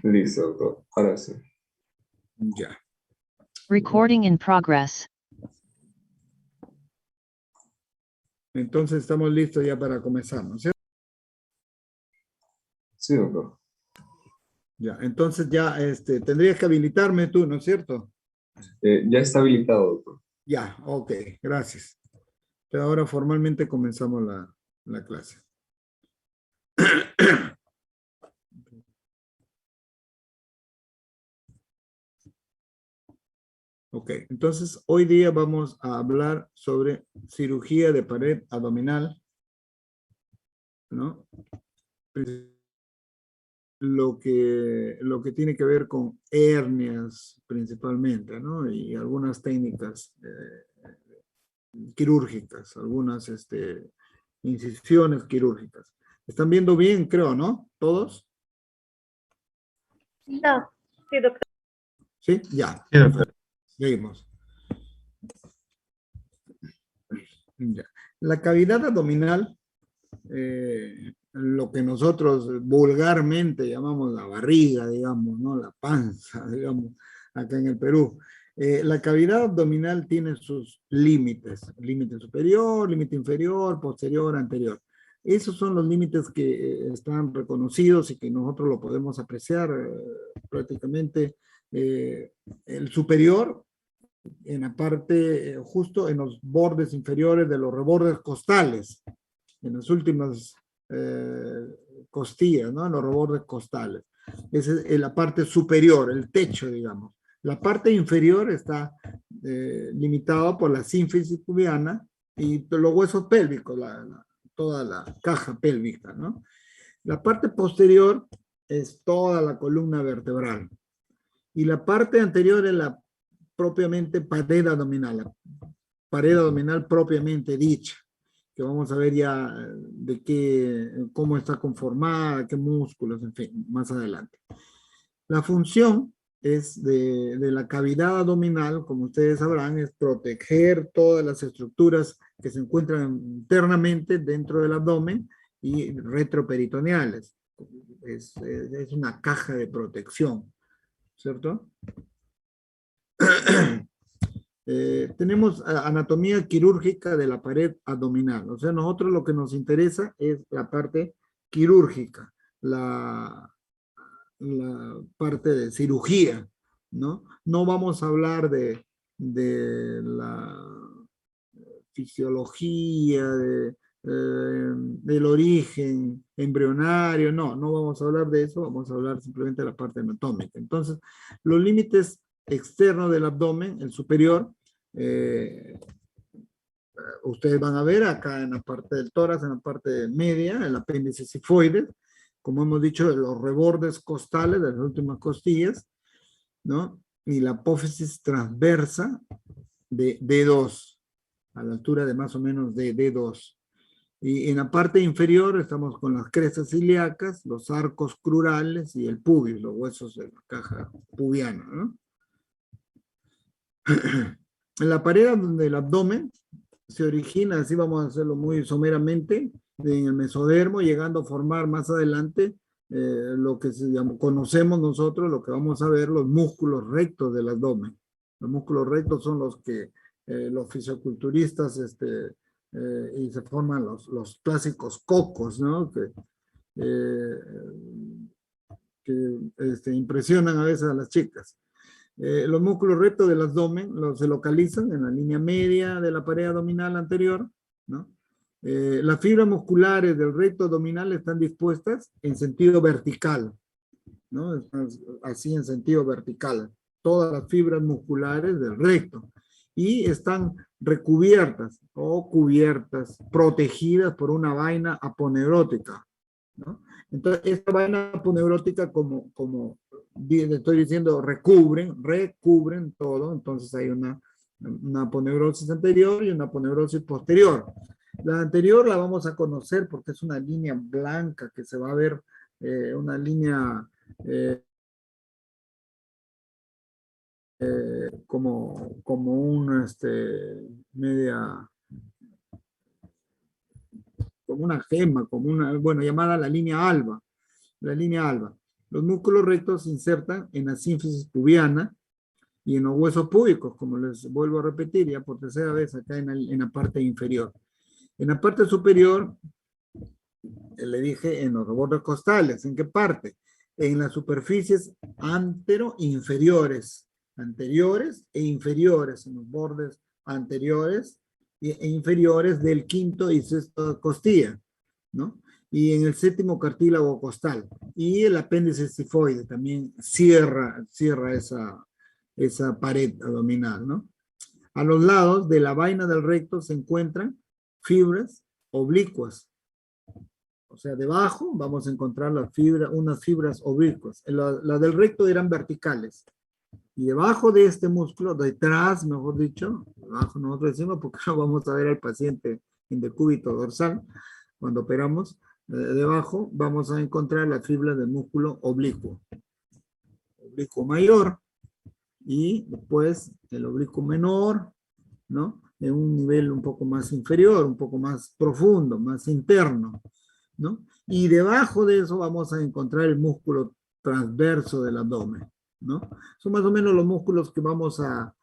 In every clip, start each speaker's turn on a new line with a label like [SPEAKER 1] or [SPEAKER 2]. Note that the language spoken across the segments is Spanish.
[SPEAKER 1] Listo, doctor. Ahora sí.
[SPEAKER 2] Ya.
[SPEAKER 3] Recording in progress.
[SPEAKER 2] Entonces estamos listos ya para comenzar, ¿no es cierto?
[SPEAKER 1] Sí, doctor.
[SPEAKER 2] Ya, entonces ya tendrías que habilitarme tú, ¿no es cierto?
[SPEAKER 1] Ya está habilitado, doctor.
[SPEAKER 2] Ya, ok, gracias. Pero ahora formalmente comenzamos la clase. Ok, entonces hoy día vamos a hablar sobre cirugía de pared abdominal, ¿no? Lo que tiene que ver con hernias principalmente, ¿no? Y algunas técnicas quirúrgicas, algunas incisiones quirúrgicas. ¿Están viendo bien, creo, no? ¿Todos?
[SPEAKER 4] No, sí, doctor.
[SPEAKER 2] ¿Sí? Ya.
[SPEAKER 1] Sí, doctor.
[SPEAKER 2] Seguimos. Ya. La cavidad abdominal, lo que nosotros vulgarmente llamamos la barriga, digamos, ¿no? La panza, digamos, acá en el Perú. La cavidad abdominal tiene sus límites, límite superior, límite inferior, posterior, anterior. Esos son los límites que están reconocidos y que nosotros lo podemos apreciar prácticamente. El superior en la parte, justo en los bordes inferiores de los rebordes costales, en las últimas costillas, ¿no? En los rebordes costales. Esa es la parte superior, el techo, digamos. La parte inferior está limitada por la sínfisis pubiana y los huesos pélvicos, toda la caja pélvica, ¿no? La parte posterior es toda la columna vertebral. Y la parte anterior es la propiamente pared abdominal, la pared abdominal propiamente dicha, que vamos a ver ya cómo está conformada, qué músculos, en fin, más adelante. La función es de la cavidad abdominal, como ustedes sabrán, es proteger todas las estructuras que se encuentran internamente dentro del abdomen y retroperitoneales. Es una caja de protección, ¿cierto? Tenemos anatomía quirúrgica de la pared abdominal. O sea, nosotros lo que nos interesa es la parte quirúrgica, la parte de cirugía, ¿no? No vamos a hablar de la fisiología, del origen embrionario, no vamos a hablar de eso, vamos a hablar simplemente de la parte anatómica. Entonces, los límites externos del abdomen, el superior, ustedes van a ver acá en la parte del tórax, en la parte media, el apéndice sifoides, como hemos dicho, los rebordes costales de las últimas costillas, ¿no? Y la apófisis transversa de D2, a la altura de más o menos de D2. Y en la parte inferior estamos con las crestas ilíacas, los arcos crurales y el pubis, los huesos de la caja pubiana, ¿no? En la pared del abdomen se origina, así vamos a hacerlo muy someramente, en el mesodermo, llegando a formar más adelante lo que conocemos nosotros, lo que vamos a ver, los músculos rectos del abdomen. Los músculos rectos son los que los fisioculturistas y se forman los clásicos cocos, ¿no? Que impresionan a veces a las chicas. Los músculos rectos del abdomen se localizan en la línea media de la pared abdominal anterior, ¿no? Las fibras musculares del recto abdominal están dispuestas en sentido vertical, ¿no? Así en sentido vertical. Todas las fibras musculares del recto. Y están recubiertas o cubiertas, protegidas por una vaina aponeurótica, ¿no? Entonces, esta vaina aponeurótica, como le estoy diciendo, recubren todo. Entonces hay una aponeurosis anterior y una aponeurosis posterior. La anterior la vamos a conocer porque es una línea blanca que se va a ver, una línea como una media, como una gema, bueno, llamada la línea alba. La línea alba. Los músculos rectos se insertan en la sínfisis pubiana y en los huesos púbicos, como les vuelvo a repetir ya por tercera vez acá en la parte inferior. En la parte superior, le dije en los bordes costales. ¿En qué parte? En las superficies anteriores e inferiores, en los bordes anteriores e inferiores del quinto y sexto costilla, ¿no? Y en el séptimo cartílago costal. Y el apéndice cifoide también cierra esa pared abdominal, ¿no? A los lados de la vaina del recto se encuentran fibras oblicuas. O sea, debajo vamos a encontrar unas fibras oblicuas. Las del recto eran verticales. Y debajo de este músculo, detrás, mejor dicho, debajo nosotros decimos porque no vamos a ver al paciente en decúbito dorsal, cuando operamos, debajo vamos a encontrar la fibra del músculo oblicuo. Oblicuo mayor y después el oblicuo menor, ¿no? En un nivel un poco más inferior, un poco más profundo, más interno, ¿no? Y debajo de eso vamos a encontrar el músculo transverso del abdomen, ¿no? Son más o menos los músculos que vamos a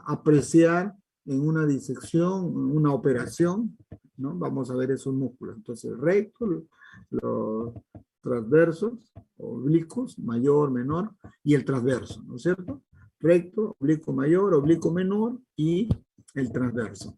[SPEAKER 2] apreciar en una disección, en una operación, ¿no? Vamos a ver esos músculos. Entonces, el recto, los transversos, oblicuos, mayor, menor, y el transverso, ¿no es cierto? Recto, oblicuo mayor, oblicuo menor y el transverso.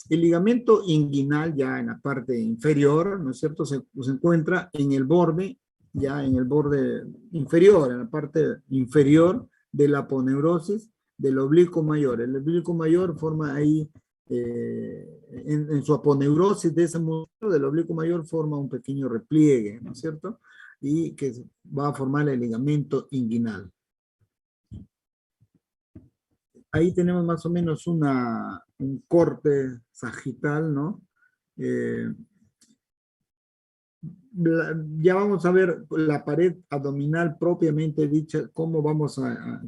[SPEAKER 2] El ligamento inguinal ya en la parte inferior, ¿no es cierto? Se encuentra en el borde, ya en el borde inferior, en la parte inferior de la aponeurosis del oblicuo mayor. El oblicuo mayor forma ahí, en su aponeurosis de ese músculo del oblicuo mayor forma un pequeño repliegue, ¿no es cierto? Y que va a formar el ligamento inguinal. Ahí tenemos más o menos un corte sagital, ¿no? Ya vamos a ver la pared abdominal propiamente dicha, cómo vamos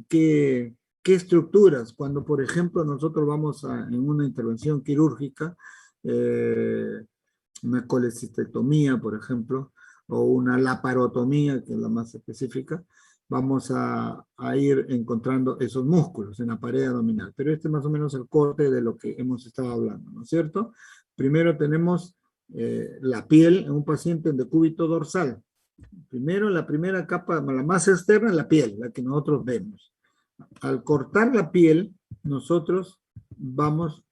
[SPEAKER 2] qué estructuras, cuando por ejemplo nosotros vamos en una intervención quirúrgica, una colecistectomía, por ejemplo, o una laparotomía, que es la más específica, vamos a ir encontrando esos músculos en la pared abdominal. Pero este es más o menos el corte de lo que hemos estado hablando, ¿no es cierto? Primero tenemos la piel en un paciente en decúbito dorsal. Primero, la primera capa, la más externa, es la piel, la que nosotros vemos. Al cortar la piel, nosotros vamos,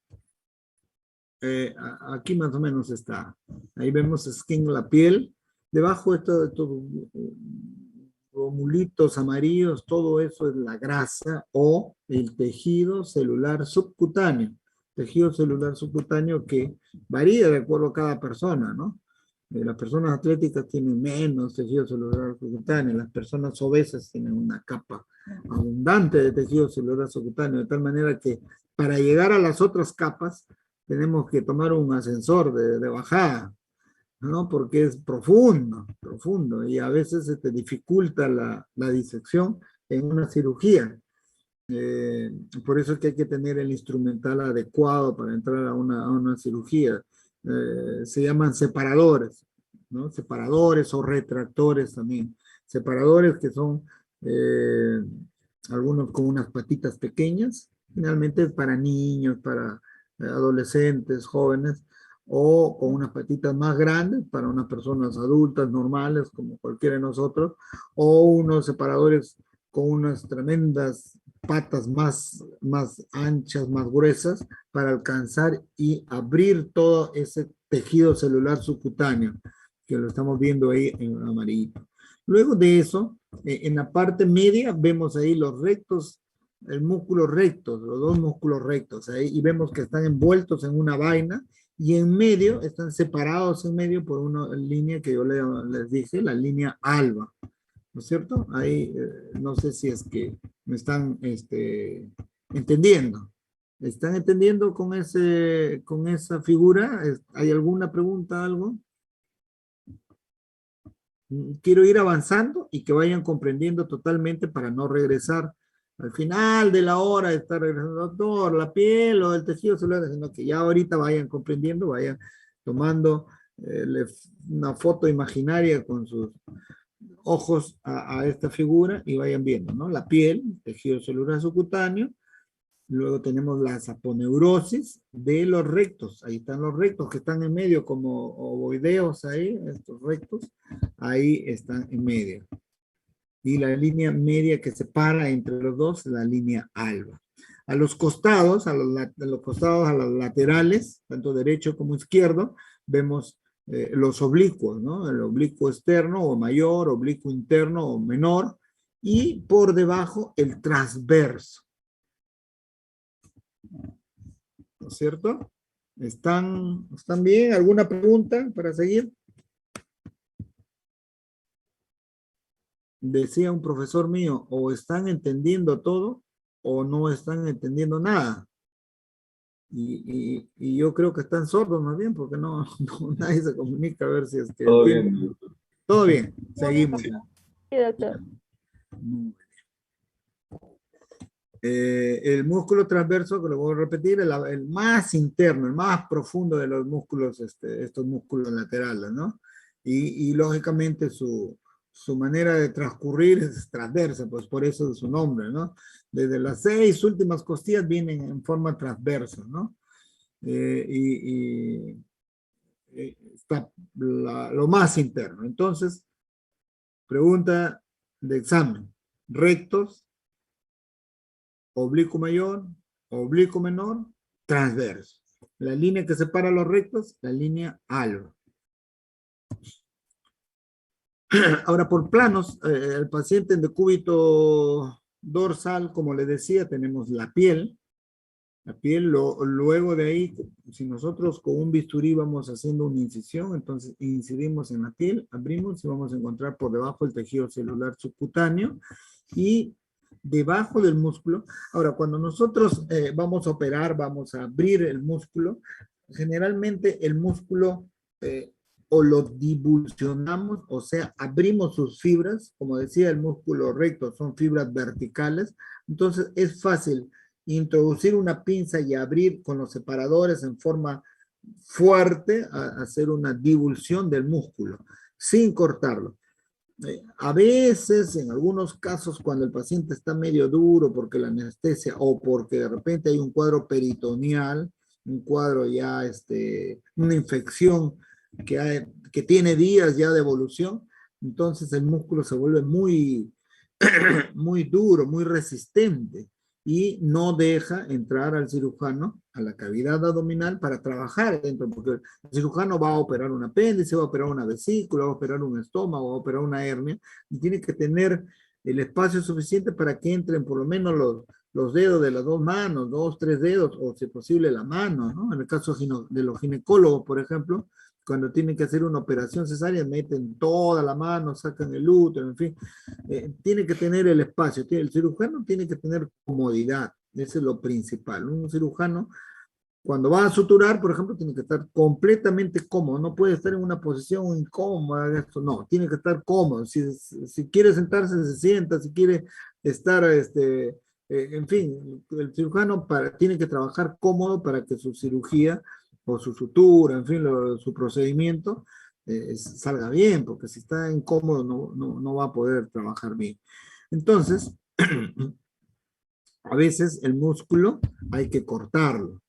[SPEAKER 2] aquí más o menos está. Ahí vemos skin, la piel. Debajo estos romulitos amarillos, todo eso es la grasa o el tejido celular subcutáneo. Tejido celular subcutáneo que varía de acuerdo a cada persona, ¿no? Las personas atléticas tienen menos tejido celular subcutáneo, las personas obesas tienen una capa abundante de tejido celular subcutáneo, de tal manera que para llegar a las otras capas tenemos que tomar un ascensor de bajada, ¿no? Porque es profundo, profundo, y a veces se te dificulta la disección en una cirugía. Por eso es que hay que tener el instrumental adecuado para entrar a una cirugía. Se llaman separadores, ¿no? Separadores o retractores también. Separadores que son algunos con unas patitas pequeñas, finalmente para niños, para adolescentes, jóvenes, o con unas patitas más grandes para unas personas adultas, normales, como cualquiera de nosotros, o unos separadores con unas tremendas patas más anchas, más gruesas, para alcanzar y abrir todo ese tejido celular subcutáneo, que lo estamos viendo ahí en amarillito. Luego de eso, en la parte media vemos ahí los rectos, el músculo recto, los dos músculos rectos, ahí, y vemos que están envueltos en una vaina, y en medio, están separados en medio por una línea que yo les dije, la línea alba, ¿no es cierto? Ahí, no sé si es que me están entendiendo. ¿Están entendiendo con esa figura? ¿Hay alguna pregunta, algo? Quiero ir avanzando y que vayan comprendiendo totalmente para no regresar al final de la hora de estar regresando, doctor, la piel o el tejido celular, sino que ya ahorita vayan comprendiendo, vayan tomando una foto imaginaria con sus ojos a esta figura y vayan viendo, ¿no? La piel, tejido celular subcutáneo, luego tenemos la saponeurosis de los rectos, ahí están los rectos que están en medio como ovoideos ahí, estos rectos, ahí están en medio. Y la línea media que separa entre los dos, la línea alba. A los costados, a los costados, a los laterales, tanto derecho como izquierdo, vemos los oblicuos, ¿no? El oblicuo externo o mayor, oblicuo interno o menor, y por debajo el transverso. ¿No es cierto? ¿Están bien? ¿Alguna pregunta para seguir? Decía un profesor mío, o están entendiendo todo o no están entendiendo nada. Y yo creo que están sordos más bien, porque nadie se comunica a ver si es que
[SPEAKER 1] Todo
[SPEAKER 2] entiende.
[SPEAKER 1] bien, doctor.
[SPEAKER 2] Todo bien, seguimos.
[SPEAKER 1] Sí.
[SPEAKER 4] Sí, doctor.
[SPEAKER 2] El músculo transverso, que lo voy a repetir, el más interno, el más profundo de los músculos, estos músculos laterales, ¿no? Y lógicamente su manera de transcurrir es transversa, pues por eso es su nombre, ¿no? Desde las 6 últimas costillas vienen en forma transversa, ¿no? Está lo más interno. Entonces, pregunta de examen. Rectos, oblicuo mayor, oblicuo menor, transverso. La línea que separa los rectos, la línea alba. Ahora, por planos, el paciente en decúbito dorsal, como le decía, tenemos la piel. La piel, luego de ahí, si nosotros con un bisturí vamos haciendo una incisión, entonces incidimos en la piel, abrimos y vamos a encontrar por debajo el tejido celular subcutáneo y debajo del músculo. Ahora, cuando nosotros vamos a operar, vamos a abrir el músculo, generalmente el músculo o lo divulsionamos, o sea, abrimos sus fibras, como decía el músculo recto, son fibras verticales, entonces es fácil introducir una pinza y abrir con los separadores en forma fuerte, hacer una divulsión del músculo, sin cortarlo. A veces, en algunos casos, cuando el paciente está medio duro porque la anestesia o porque de repente hay un cuadro peritoneal, un cuadro ya, una infección que tiene días ya de evolución, entonces el músculo se vuelve muy, muy duro, muy resistente y no deja entrar al cirujano a la cavidad abdominal para trabajar dentro, porque el cirujano va a operar un apéndice, va a operar una vesícula, va a operar un estómago, va a operar una hernia, y tiene que tener el espacio suficiente para que entren por lo menos los dedos de las dos manos, 2, 3 dedos, o si es posible la mano, ¿no? En el caso de los ginecólogos, por ejemplo, cuando tienen que hacer una operación cesárea, meten toda la mano, sacan el útero, en fin. Tiene que tener el espacio. El cirujano tiene que tener comodidad. Eso es lo principal. Un cirujano, cuando va a suturar, por ejemplo, tiene que estar completamente cómodo. No puede estar en una posición incómoda. Esto, no, tiene que estar cómodo. Si quiere sentarse, se sienta. Si quiere estar, en fin, el cirujano tiene que trabajar cómodo para que su cirugía o su sutura, en fin, su procedimiento salga bien, porque si está incómodo no va a poder trabajar bien. Entonces, a veces el músculo hay que cortarlo.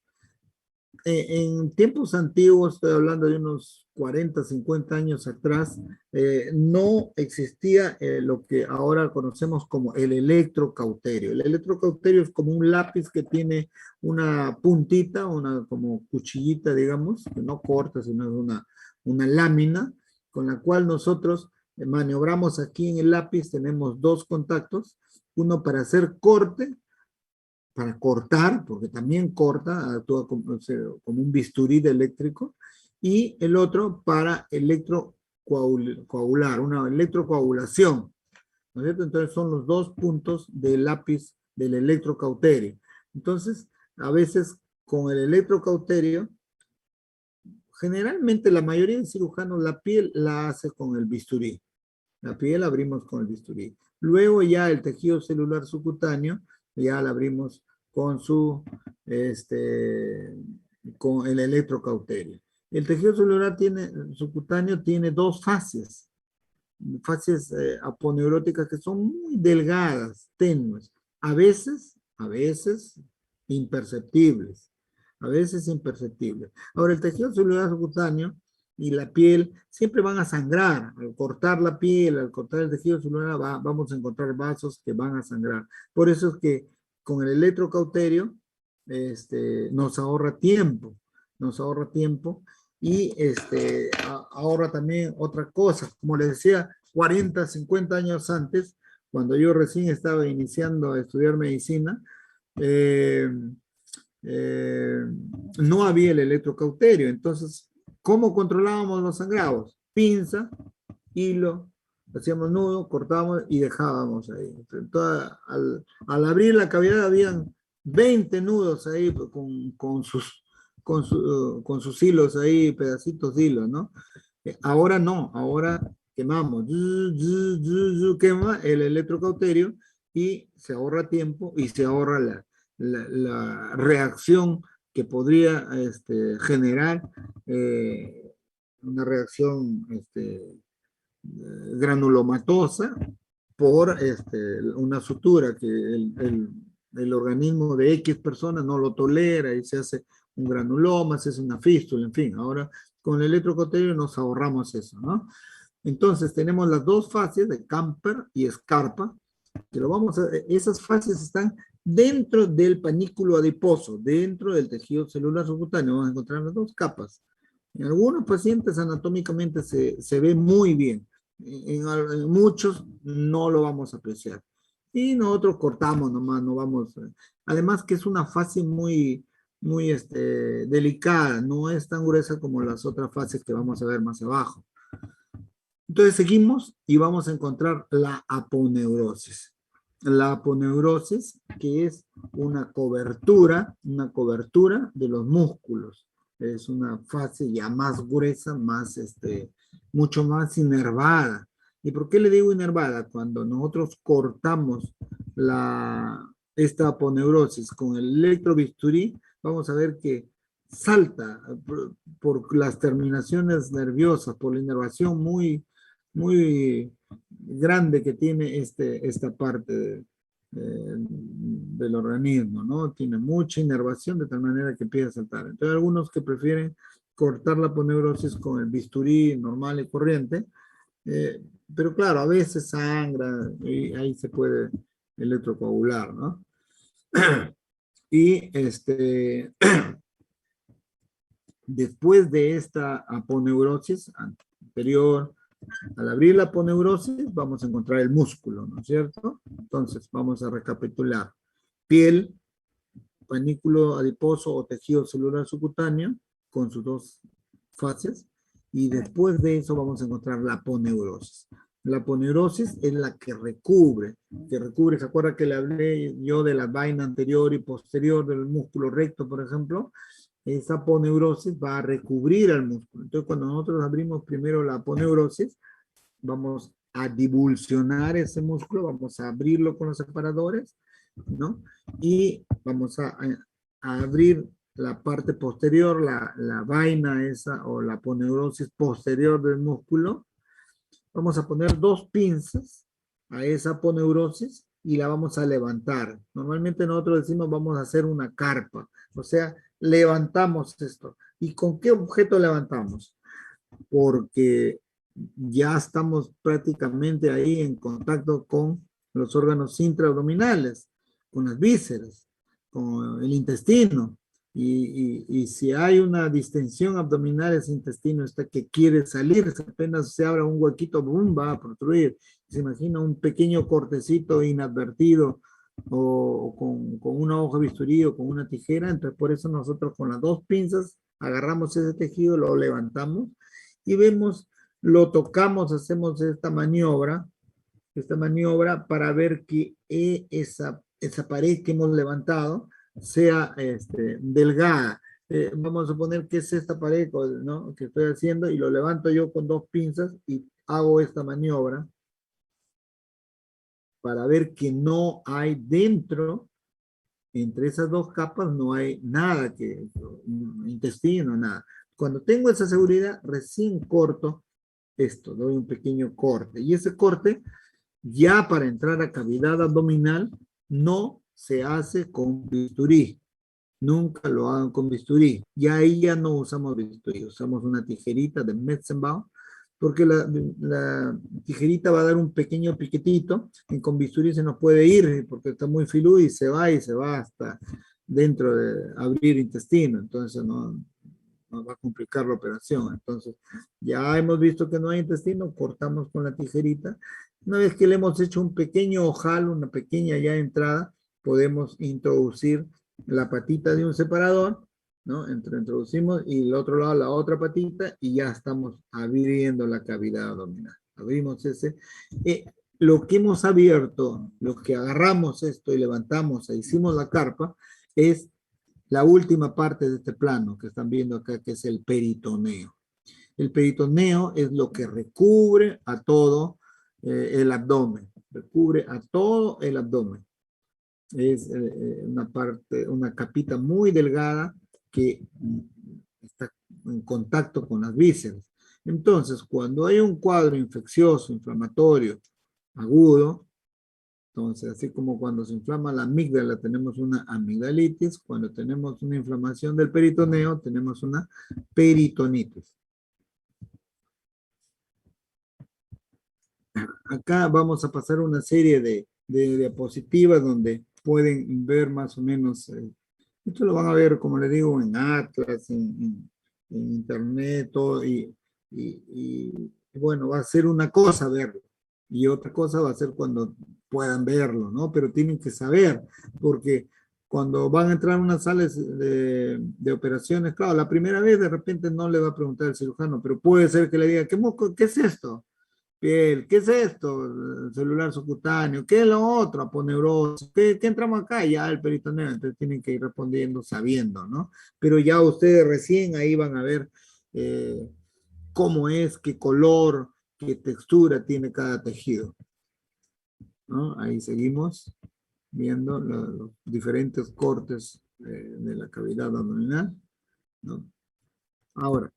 [SPEAKER 2] En tiempos antiguos, estoy hablando de unos 40, 50 años atrás, no existía lo que ahora conocemos como el electrocauterio. El electrocauterio es como un lápiz que tiene una puntita, una como cuchillita, digamos, que no corta, sino es una lámina con la cual nosotros maniobramos aquí en el lápiz, tenemos dos contactos, uno para hacer corte, para cortar, porque también corta, actúa como un bisturí de eléctrico, y el otro para electrocoagular, una electrocoagulación, ¿no es cierto? Entonces son los dos puntos del lápiz del electrocauterio. Entonces, a veces con el electrocauterio, generalmente la mayoría de cirujanos la piel la hace con el bisturí. La piel la abrimos con el bisturí. Luego ya el tejido celular subcutáneo ya la abrimos con con el electrocauterio. El tejido celular subcutáneo tiene dos fases aponeuróticas que son muy delgadas, tenues, a veces imperceptibles, a veces imperceptibles. Ahora, el tejido celular subcutáneo y la piel siempre van a sangrar. Al cortar la piel, al cortar el tejido celular, vamos a encontrar vasos que van a sangrar. Por eso es que con el electrocauterio nos ahorra tiempo y ahora también otra cosa, como les decía, 40, 50 años antes, cuando yo recién estaba iniciando a estudiar medicina, eh, no había el electrocauterio. Entonces, ¿cómo controlábamos los sangrados? Pinza, hilo, hacíamos nudo, cortábamos y dejábamos ahí. Entonces, al abrir la cavidad habían 20 nudos ahí con sus hilos ahí, pedacitos de hilo, ¿no? Ahora no, ahora quemamos, quema el electrocauterio y se ahorra tiempo y se ahorra la reacción que podría generar una reacción granulomatosa por una sutura que el organismo de X personas no lo tolera y se hace un granuloma, se hace una fístula, en fin. Ahora con el electrocauterio nos ahorramos eso, ¿no? Entonces tenemos las dos fases de Camper y Scarpa, que esas fases están dentro del panículo adiposo, dentro del tejido celular subcutáneo. Vamos a encontrar las dos capas. En algunos pacientes anatómicamente se ve muy bien. En muchos no lo vamos a apreciar. Y nosotros cortamos nomás, no vamos. Además que es una fase muy delicada, no es tan gruesa como las otras fases que vamos a ver más abajo. Entonces seguimos y vamos a encontrar la aponeurosis. La aponeurosis, que es una cobertura de los músculos. Es una fase ya más gruesa, mucho más inervada. ¿Y por qué le digo inervada? Cuando nosotros cortamos esta aponeurosis con el electrobisturí, vamos a ver que salta por las terminaciones nerviosas, por la inervación muy grande que tiene esta parte del organismo, ¿no? Tiene mucha inervación de tal manera que empieza a saltar. Entonces, hay algunos que prefieren cortar la aponeurosis con el bisturí normal y corriente, pero claro, a veces sangra y ahí se puede electrocoagular, ¿no? Y después de esta aponeurosis anterior, al abrir la aponeurosis vamos a encontrar el músculo, ¿no es cierto? Entonces vamos a recapitular. Piel, panículo adiposo o tejido celular subcutáneo con sus dos fases, y después de eso vamos a encontrar la aponeurosis. La aponeurosis es la que recubre, ¿se acuerda que le hablé yo de la vaina anterior y posterior del músculo recto, por ejemplo? Esa aponeurosis va a recubrir al músculo. Entonces, cuando nosotros abrimos primero la aponeurosis, vamos a divulsionar ese músculo, vamos a abrirlo con los separadores, ¿no? Y vamos a abrir la parte posterior, la vaina esa, o la aponeurosis posterior del músculo. Vamos a poner dos pinzas a esa aponeurosis y la vamos a levantar. Normalmente nosotros decimos vamos a hacer una carpa, o sea, levantamos esto. ¿Y con qué objeto levantamos? Porque ya estamos prácticamente ahí en contacto con los órganos intraabdominales, con las vísceras, con el intestino. Y si hay una distensión abdominal, ese intestino está que quiere salir, apenas se abra un huequito, boom, va a protruir. Se imagina un pequeño cortecito inadvertido o con una hoja de bisturí o con una tijera. Entonces, por eso nosotros con las dos pinzas agarramos ese tejido, lo levantamos y vemos, lo tocamos, hacemos esta maniobra para ver que esa pared que hemos levantado sea delgada. Vamos a suponer que es esta pared, ¿no?, que estoy haciendo, y lo levanto yo con dos pinzas y hago esta maniobra para ver que no hay dentro, entre esas dos capas, no hay nada intestino, nada. Cuando tengo esa seguridad, recién corto esto, doy un pequeño corte. Y ese corte, ya para entrar a cavidad abdominal, no se hace con bisturí. Nunca lo hagan con bisturí. Ya ahí ya no usamos bisturí, usamos una tijerita de Metzenbaum, porque la tijerita va a dar un pequeño piquetito, y con bisturí se nos puede ir, porque está muy filudo y se va hasta dentro de abrir intestino, entonces no nos va a complicar la operación. Entonces, ya hemos visto que no hay intestino, cortamos con la tijerita. Una vez que le hemos hecho un pequeño ojal, una pequeña ya entrada, podemos introducir la patita de un separador, ¿no? Introducimos y el otro lado la otra patita y ya estamos abriendo la cavidad abdominal. Abrimos ese. Lo que hemos abierto, lo que agarramos esto y levantamos e hicimos la carpa, es la última parte de este plano que están viendo acá, que es el peritoneo. El peritoneo es lo que recubre a todo el abdomen, recubre a todo el abdomen. Es una parte, una capita muy delgada que está en contacto con las vísceras. Entonces, cuando hay un cuadro infeccioso, inflamatorio, agudo, entonces, así como cuando se inflama la amígdala, tenemos una amigdalitis, cuando tenemos una inflamación del peritoneo, tenemos una peritonitis. Acá vamos a pasar una serie de diapositivas donde pueden ver más o menos, esto lo van a ver, como les digo, en Atlas, en Internet, todo, y bueno, va a ser una cosa verlo, y otra cosa va a ser cuando puedan verlo, ¿no? Pero tienen que saber, porque cuando van a entrar a unas salas de operaciones, claro, la primera vez de repente no le va a preguntar al cirujano, pero puede ser que le diga, ¿qué es esto? Piel, ¿qué es esto? Celular subcutáneo, ¿qué es lo otro? Aponeurosis, ¿qué entramos acá? Ya el peritoneo, entonces tienen que ir respondiendo sabiendo, ¿no? Pero ya ustedes recién ahí van a ver cómo es, qué color, qué textura tiene cada tejido, ¿no? Ahí seguimos viendo los diferentes cortes de la cavidad abdominal, ¿no? Ahora,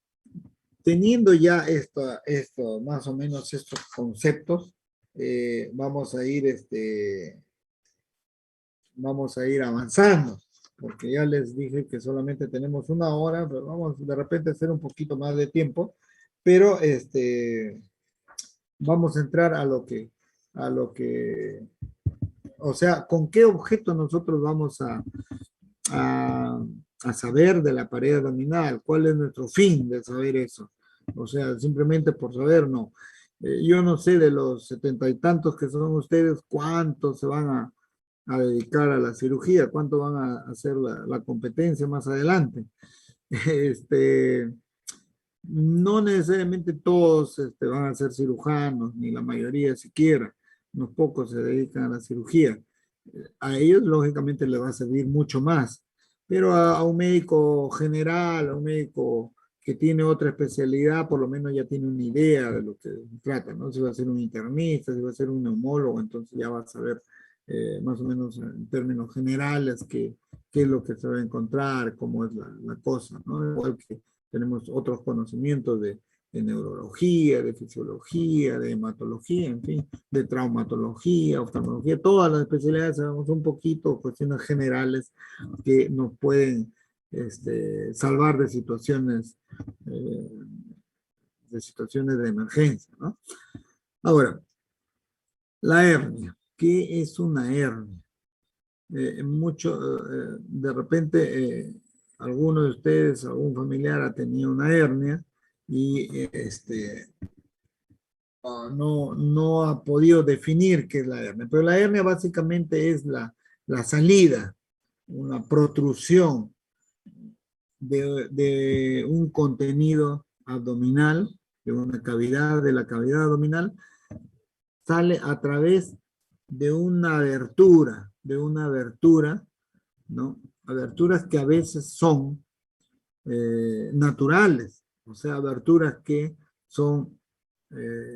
[SPEAKER 2] teniendo ya esto, más o menos estos conceptos, vamos a ir avanzando, porque ya les dije que solamente tenemos una hora, pero vamos de repente a hacer un poquito más de tiempo, pero vamos a entrar o sea, ¿con qué objeto nosotros vamos a, a saber de la pared abdominal? ¿Cuál es nuestro fin de saber eso? O sea, simplemente por saber, no. Yo no sé de los 70 y tantos que son ustedes, cuántos se van a dedicar a la cirugía, cuánto van a hacer la competencia más adelante. Este, no necesariamente todos van a ser cirujanos, ni la mayoría siquiera. Unos pocos se dedican a la cirugía. A ellos, lógicamente, les va a servir mucho más. Pero a un médico general, a un médico que tiene otra especialidad, por lo menos ya tiene una idea de lo que trata, ¿no? Si va a ser un internista, si va a ser un neumólogo, entonces ya va a saber más o menos en términos generales qué es lo que se va a encontrar, cómo es la cosa, ¿no? Igual que tenemos otros conocimientos de neurología, de fisiología, de hematología, en fin, de traumatología, oftalmología, todas las especialidades sabemos un poquito, cuestiones generales que nos pueden salvar de situaciones de emergencia, ¿no? Ahora, la hernia. ¿Qué es una hernia? De repente, alguno de ustedes, algún familiar ha tenido una hernia y no ha podido definir qué es la hernia. Pero la hernia básicamente es la salida, una protrusión de un contenido abdominal, de una cavidad, de la cavidad abdominal, sale a través de una abertura, ¿no? Aberturas que a veces son naturales, o sea, aberturas que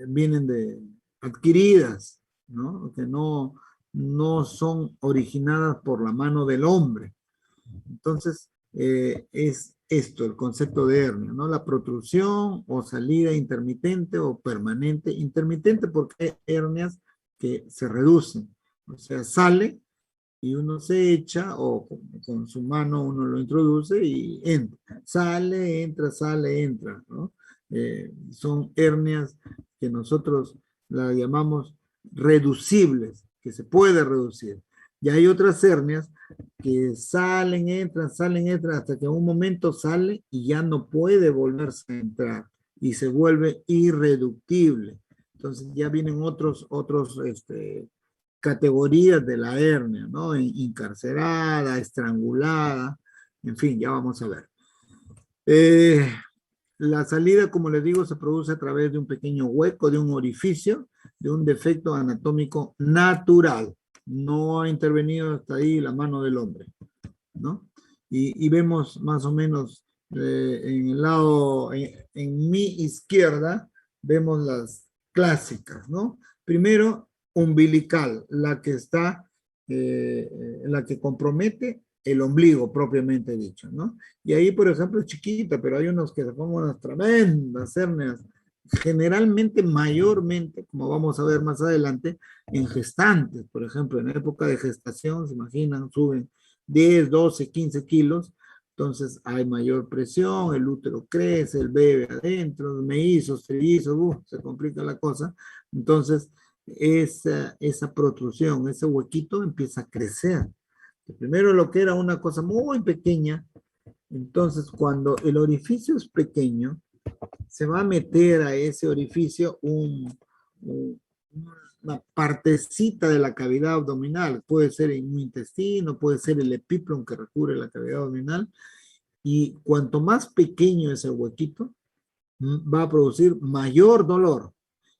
[SPEAKER 2] vienen adquiridas, ¿no? Que no son originadas por la mano del hombre. Entonces, es esto, el concepto de hernia, ¿no? La protrusión o salida intermitente o permanente. Intermitente porque hay hernias que se reducen, o sea, sale y uno se echa o con su mano uno lo introduce y entra. Sale, entra, ¿no? Son hernias que nosotros las llamamos reducibles, que se puede reducir. Y hay otras hernias que salen, entran, hasta que en un momento sale y ya no puede volverse a entrar y se vuelve irreductible. Entonces ya vienen otros categorías de la hernia, ¿no? Encarcerada, estrangulada, en fin, ya vamos a ver. La salida, como les digo, se produce a través de un pequeño hueco, de un orificio, de un defecto anatómico natural. No ha intervenido hasta ahí la mano del hombre, ¿no? Y vemos más o menos en el lado, en mi izquierda, vemos las clásicas, ¿no? Primero, umbilical, la que compromete el ombligo propiamente dicho, ¿no? Y ahí, por ejemplo, es chiquita, pero hay unos que se forman unas tremendas hernias, generalmente, mayormente, como vamos a ver más adelante, en gestantes, por ejemplo, en época de gestación, se imaginan, suben 10, 12, 15 kilos, entonces hay mayor presión, el útero crece, el bebé adentro, mellizos, trillizos, se complica la cosa, entonces esa protrusión, ese huequito empieza a crecer. Primero lo que era una cosa muy pequeña, entonces cuando el orificio es pequeño, se va a meter a ese orificio una partecita de la cavidad abdominal, puede ser en un intestino, puede ser el epíplon que recubre la cavidad abdominal, y cuanto más pequeño es el huequito, va a producir mayor dolor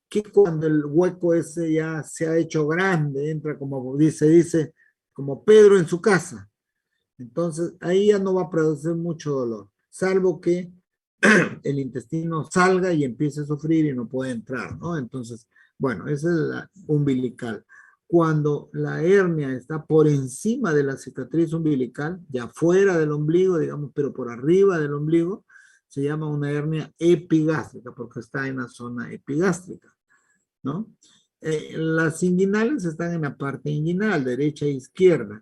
[SPEAKER 2] que cuando el hueco ese ya se ha hecho grande, entra como dice, como Pedro en su casa. Entonces ahí ya no va a producir mucho dolor, salvo que el intestino salga y empiece a sufrir y no puede entrar, ¿no? Entonces, bueno, esa es la umbilical. Cuando la hernia está por encima de la cicatriz umbilical, ya fuera del ombligo, digamos, pero por arriba del ombligo, se llama una hernia epigástrica porque está en la zona epigástrica, ¿no? Las inguinales están en la parte inguinal, derecha e izquierda,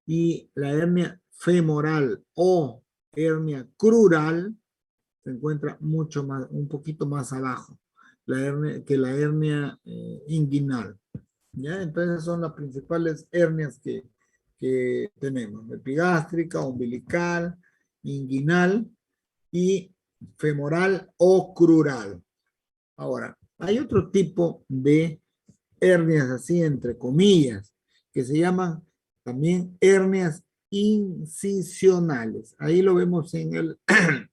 [SPEAKER 2] y la hernia femoral o hernia crural se encuentra mucho más, un poquito más abajo que la hernia inguinal. ¿Ya? Entonces son las principales hernias que tenemos, epigástrica, umbilical, inguinal y femoral o crural. Ahora, hay otro tipo de hernias así, entre comillas, que se llaman también hernias incisionales. Ahí lo vemos en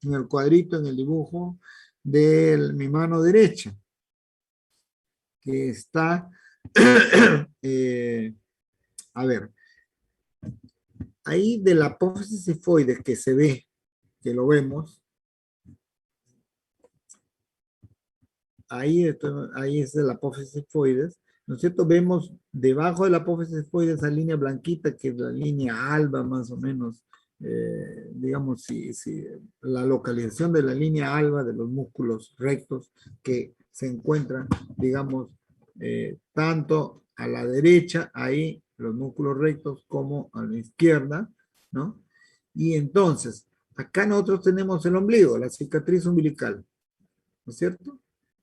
[SPEAKER 2] en el cuadrito, en el dibujo de mi mano derecha, que está, a ver, ahí de la apófisis cifoide que se ve, que lo vemos, ahí es de la apófisis cifoides, ¿no es cierto? Vemos debajo de la apófisis cifoide esa línea blanquita que es la línea alba más o menos, digamos, si la localización de la línea alba de los músculos rectos que se encuentran, digamos, tanto a la derecha, ahí los músculos rectos, como a la izquierda, ¿no? Y entonces, acá nosotros tenemos el ombligo, la cicatriz umbilical, ¿no es cierto?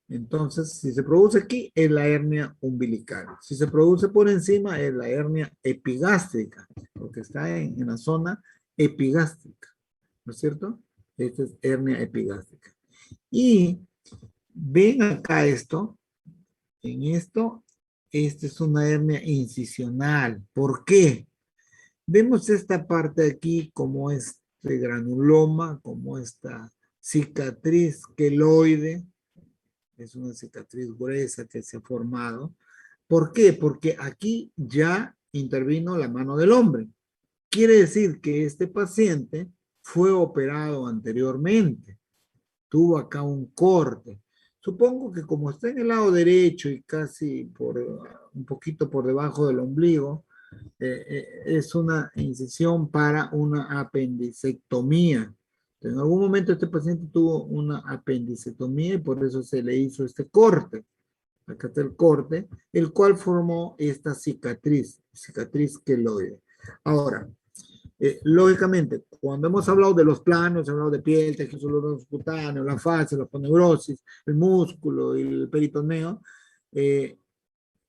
[SPEAKER 2] Entonces, si se produce aquí, es la hernia umbilical. Si se produce por encima, es la hernia epigástrica, porque está en la zona epigástrica, ¿no es cierto? Esta es hernia epigástrica. Y ven acá esto, en esto, esta es una hernia incisional. ¿Por qué? Vemos esta parte aquí como este granuloma, como esta cicatriz queloide, es una cicatriz gruesa que se ha formado. ¿Por qué? Porque aquí ya intervino la mano del hombre. Quiere decir que este paciente fue operado anteriormente, tuvo acá un corte. Supongo que como está en el lado derecho y casi por un poquito por debajo del ombligo, Es una incisión para una apendicectomía. En algún momento este paciente tuvo una apendicectomía y por eso se le hizo este corte. Acá está el corte, el cual formó esta cicatriz queloide. Ahora, lógicamente, cuando hemos hablado de los planos, hemos hablado de piel, tejido celuloso cutáneo, la fascia, la aponeurosis, el músculo y el peritoneo,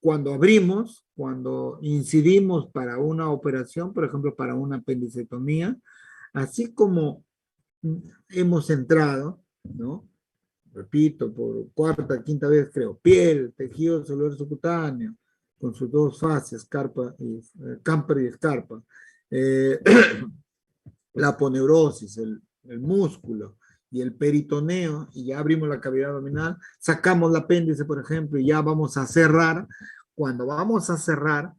[SPEAKER 2] cuando abrimos, cuando incidimos para una operación, por ejemplo, para una apendicectomía, así como hemos entrado, ¿no? Repito, por cuarta, quinta vez creo, piel, tejido celular subcutáneo, con sus dos fases, camper y escarpa, eh, la aponeurosis, el músculo y el peritoneo, y ya abrimos la cavidad abdominal, sacamos el apéndice, por ejemplo, y ya vamos a cerrar. Cuando vamos a cerrar,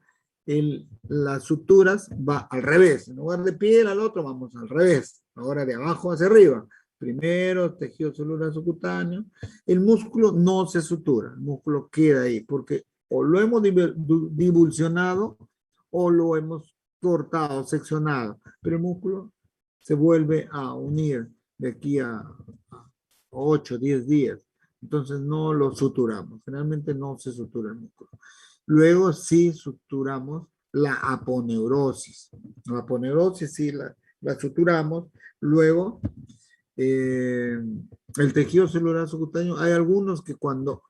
[SPEAKER 2] las suturas va al revés. En lugar de piel al otro, vamos al revés. Ahora de abajo hacia arriba. Primero, tejido celular subcutáneo. El músculo no se sutura, el músculo queda ahí, porque o lo hemos divulsionado o lo hemos cortado, seccionado, pero el músculo se vuelve a unir de aquí a 8, 10 días. Entonces no lo suturamos. Generalmente no se sutura el músculo. Luego sí suturamos la aponeurosis. La aponeurosis sí la suturamos. Luego el tejido celular subcutáneo, hay algunos que cuando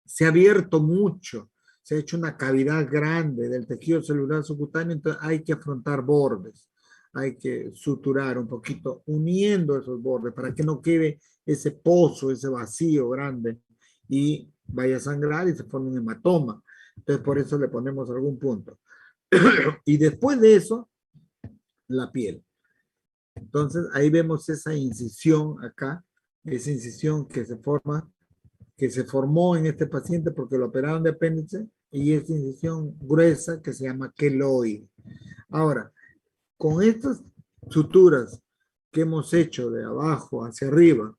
[SPEAKER 2] se ha abierto mucho, se ha hecho una cavidad grande del tejido celular subcutáneo, entonces hay que afrontar bordes, hay que suturar un poquito, uniendo esos bordes para que no quede ese pozo, ese vacío grande y vaya a sangrar y se forme un hematoma. Entonces por eso le ponemos algún punto. Y después de eso, la piel. Entonces ahí vemos esa incisión acá, esa incisión que se formó en este paciente porque lo operaron de apéndice, y esta incisión gruesa que se llama queloide. Ahora, con estas suturas que hemos hecho de abajo hacia arriba,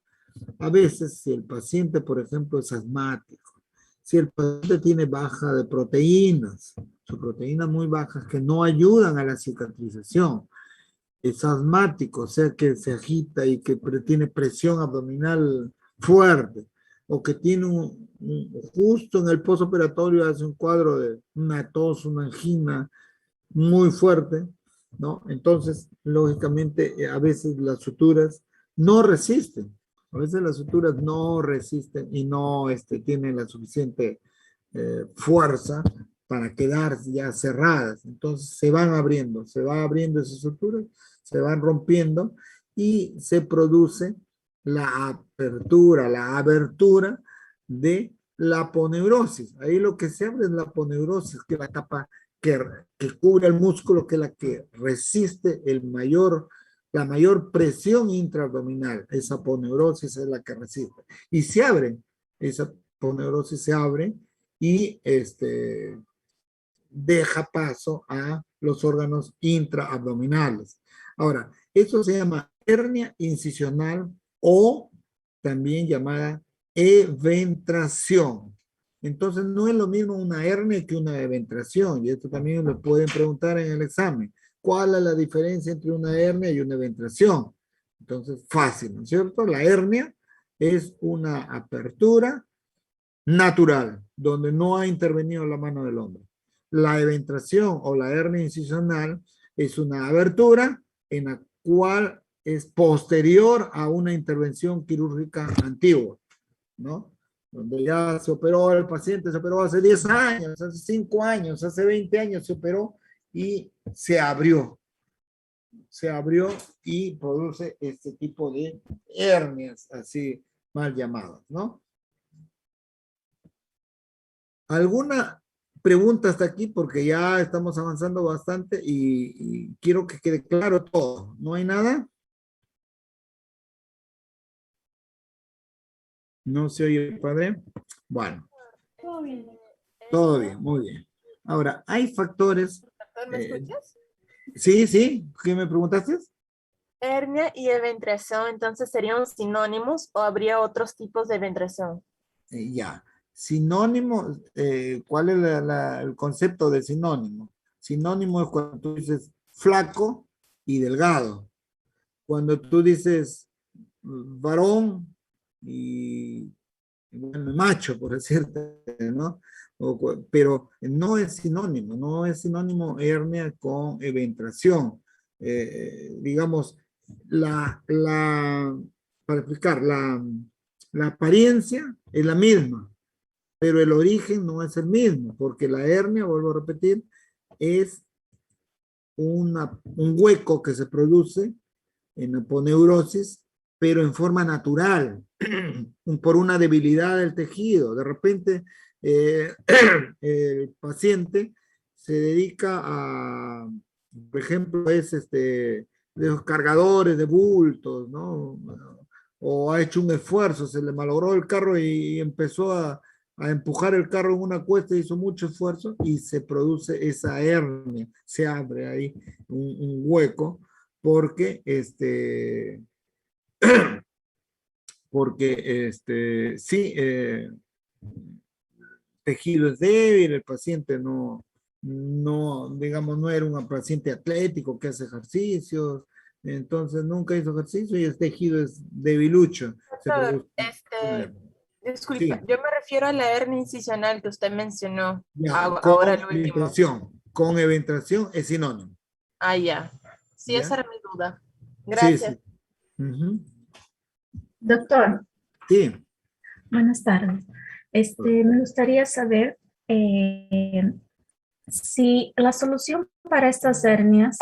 [SPEAKER 2] a veces si el paciente, por ejemplo, es asmático, si el paciente tiene baja de proteínas, sus proteínas muy bajas que no ayudan a la cicatrización, es asmático, o sea que se agita y que tiene presión abdominal fuerte, o que tiene justo en el postoperatorio hace un cuadro de una tos, una angina muy fuerte, ¿no? Entonces, lógicamente, a veces las suturas no resisten, a veces las suturas no resisten y no tienen la suficiente fuerza para quedar ya cerradas. Entonces se van abriendo esas suturas, se van rompiendo y se produce la apertura, la abertura de la aponeurosis. Ahí lo que se abre es la aponeurosis, que es la capa que cubre el músculo, que es la que resiste la mayor presión intraabdominal. Esa aponeurosis es la que resiste. Y se abre, esa aponeurosis se abre y deja paso a los órganos intraabdominales. Ahora, esto se llama hernia incisional o también llamada eventración. Entonces, no es lo mismo una hernia que una eventración, y esto también lo pueden preguntar en el examen. ¿Cuál es la diferencia entre una hernia y una eventración? Entonces, fácil, ¿no es cierto? La hernia es una apertura natural, donde no ha intervenido la mano del hombre. La eventración o la hernia incisional es una abertura en la cual es posterior a una intervención quirúrgica antigua, ¿no? Donde ya se operó el paciente, se operó hace 10 años, hace 5 años, hace 20 años se operó y se abrió y produce este tipo de hernias así mal llamadas, ¿no? ¿Alguna pregunta hasta aquí? Porque ya estamos avanzando bastante y quiero que quede claro todo. ¿No hay nada? ¿No se oye, padre? Bueno,
[SPEAKER 4] Todo bien.
[SPEAKER 2] todo bien, muy bien. Ahora, hay factores.
[SPEAKER 4] Doctor, ¿me escuchas?
[SPEAKER 2] Sí, ¿qué me preguntaste?
[SPEAKER 4] Hernia y eventración, entonces serían sinónimos o habría otros tipos de eventración.
[SPEAKER 2] Ya. Sinónimo, ¿cuál es el concepto de sinónimo? Sinónimo es cuando tú dices flaco y delgado. Cuando tú dices varón y bueno, macho, por decirte, ¿no? Pero no es sinónimo hernia con eventración. Digamos, para explicar, la apariencia es la misma, pero el origen no es el mismo, porque la hernia, vuelvo a repetir, es un hueco que se produce en aponeurosis, pero en forma natural, por una debilidad del tejido. De repente, eh, el paciente se dedica a, por ejemplo, es de los cargadores de bultos, ¿no? O ha hecho un esfuerzo, se le malogró el carro y empezó a empujar el carro en una cuesta, hizo mucho esfuerzo y se produce esa hernia, se abre ahí un hueco porque sí, tejido es débil, el paciente digamos, no era un paciente atlético que hace ejercicios, entonces nunca hizo ejercicio y el tejido es debilucho. Se
[SPEAKER 4] Doctor,
[SPEAKER 2] produce una hernia.
[SPEAKER 4] disculpa,
[SPEAKER 2] Sí,
[SPEAKER 4] yo me refiero a la hernia incisional que usted mencionó
[SPEAKER 2] ya,
[SPEAKER 4] ahora el último.
[SPEAKER 2] con eventación es sinónimo.
[SPEAKER 4] Ah, ya. Sí, esa
[SPEAKER 2] ¿Ya?
[SPEAKER 4] era mi duda.
[SPEAKER 2] Sí,
[SPEAKER 4] Gracias.
[SPEAKER 2] sí. Ujú.
[SPEAKER 5] Doctor,
[SPEAKER 2] Sí.
[SPEAKER 5] buenas tardes. Me gustaría saber si la solución para estas hernias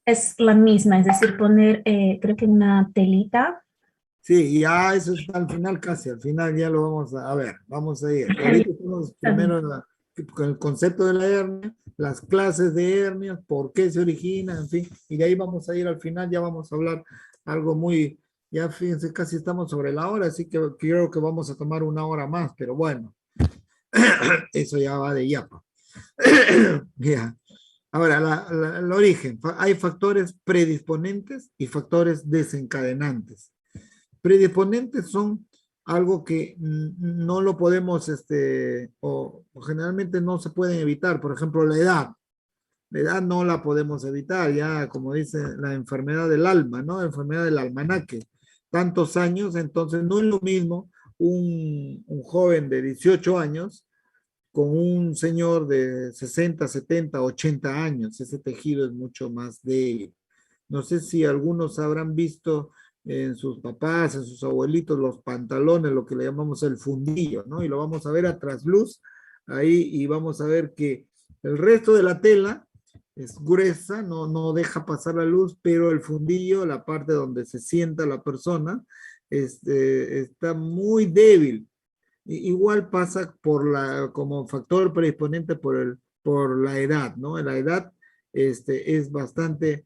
[SPEAKER 5] es la misma, es decir, poner, creo que una telita.
[SPEAKER 2] Sí, ya eso está al final casi, al final ya lo vamos a ver, vamos a ir. Ahorita estamos primero con el concepto de la hernia, las clases de hernias, por qué se origina, en fin, y de ahí vamos a ir al final, ya vamos a hablar algo muy, ya fíjense, casi estamos sobre la hora, así que creo que vamos a tomar una hora más, pero bueno, eso ya va de yapa. Ya. Ahora, el origen, hay factores predisponentes y factores desencadenantes. Predisponentes son algo que no lo podemos, o generalmente no se pueden evitar. Por ejemplo, la edad. La edad no la podemos evitar, ya como dice la enfermedad del alma, ¿no? La enfermedad del almanaque. Tantos años, entonces no es lo mismo un joven de 18 años con un señor de 60, 70, 80 años. Ese tejido es mucho más débil. No sé si algunos habrán visto en sus papás, en sus abuelitos, los pantalones, lo que le llamamos el fundillo, ¿no? Y lo vamos a ver a trasluz ahí y vamos a ver que el resto de la tela es gruesa, no deja pasar la luz, pero el fundillo, la parte donde se sienta la persona, está muy débil. Igual pasa como factor predisponente por la edad, ¿no? La edad es bastante,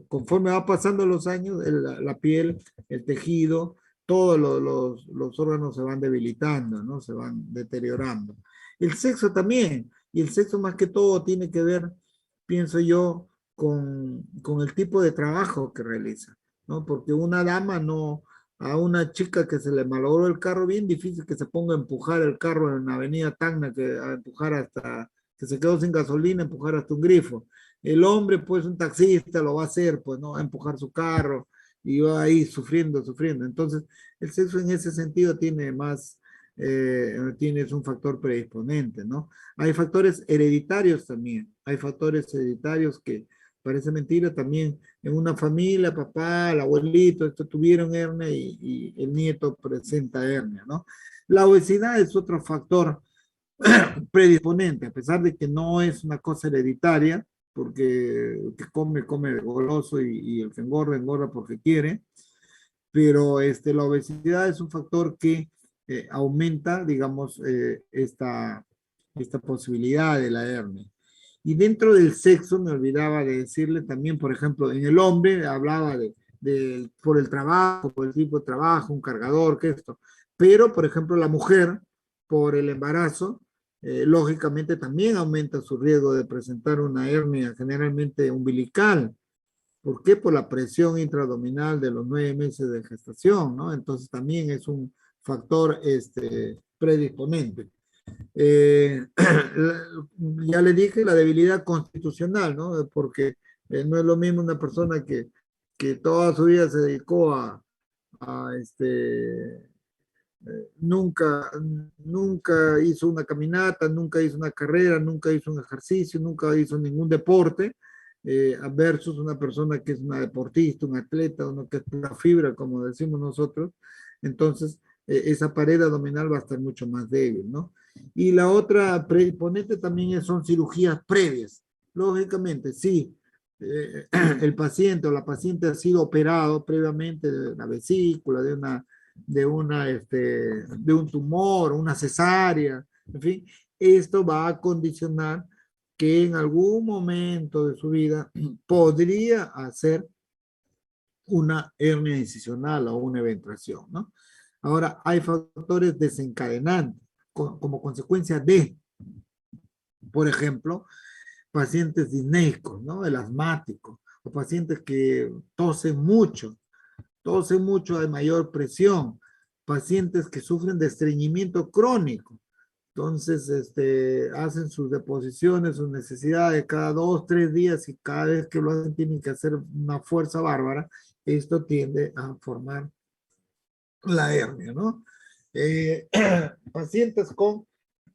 [SPEAKER 2] conforme va pasando los años, la piel, el tejido, todos los órganos se van debilitando, ¿no? Se van deteriorando. El sexo también, y el sexo más que todo tiene que ver, pienso yo, con el tipo de trabajo que realiza, ¿no? Porque una dama no a una chica que se le malogró el carro, bien difícil que se ponga a empujar el carro en la avenida Tacna, que a empujar hasta, que se quedó sin gasolina, empujar hasta un grifo. El hombre, pues un taxista lo va a hacer, pues no, va a empujar su carro y va ahí sufriendo, sufriendo. Entonces, el sexo en ese sentido tiene más, es un factor predisponente, ¿no? Hay factores hereditarios también, hay factores hereditarios que parece mentira también en una familia, papá, el abuelito, esto tuvieron hernia y el nieto presenta hernia, ¿no? La obesidad es otro factor predisponente, a pesar de que no es una cosa hereditaria, porque el que come, come de goloso y el que engorda, engorda porque quiere, pero la obesidad es un factor que aumenta, digamos, esta posibilidad de la hernia. Y dentro del sexo, me olvidaba de decirle también, por ejemplo, en el hombre hablaba por el trabajo, por el tipo de trabajo, un cargador, que esto. Pero, por ejemplo, la mujer, por el embarazo, lógicamente también aumenta su riesgo de presentar una hernia generalmente umbilical. ¿Por qué? Por la presión intraabdominal de los 9 meses de gestación, ¿no? Entonces también es un factor predisponente. Ya le dije la debilidad constitucional, ¿no? Porque no es lo mismo una persona que toda su vida se dedicó a nunca, nunca hizo una caminata, nunca hizo una carrera, nunca hizo un ejercicio, nunca hizo ningún deporte, versus una persona que es una deportista, un atleta, uno que es pura fibra, como decimos nosotros. Entonces, esa pared abdominal va a estar mucho más débil, ¿no? Y la otra predisponente también son cirugías previas. Lógicamente, sí, el paciente o la paciente ha sido operado previamente de una vesícula, de un tumor, una cesárea, en fin, esto va a condicionar que en algún momento de su vida podría hacer una hernia incisional o una eventuación, ¿no? Ahora, hay factores desencadenantes como consecuencia de, por ejemplo, pacientes disnéicos, ¿no? El asmático, o pacientes que tosen mucho, hay mayor presión, pacientes que sufren de estreñimiento crónico, entonces hacen sus deposiciones, sus necesidades cada 2, 3 días y cada vez que lo hacen tienen que hacer una fuerza bárbara, esto tiende a formar la hernia, ¿no? Eh, pacientes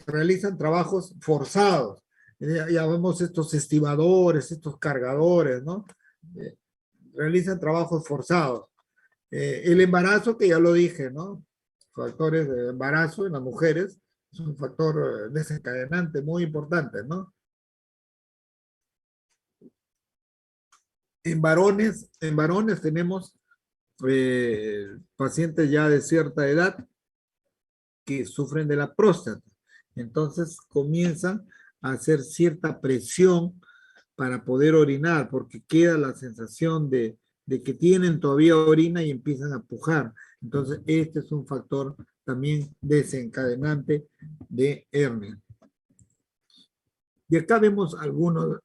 [SPEAKER 2] realizan trabajos forzados, ya vemos estos estibadores, estos cargadores, ¿no? Eh, realizan trabajos forzados. El embarazo, que ya lo dije, ¿no? Factores de embarazo en las mujeres es un factor desencadenante muy importante, ¿no? En varones tenemos pacientes ya de cierta edad que sufren de la próstata. Entonces comienzan a hacer cierta presión para poder orinar, porque queda la sensación de que tienen todavía orina y empiezan a pujar. Entonces, este es un factor también desencadenante de hernia. Y acá vemos algunas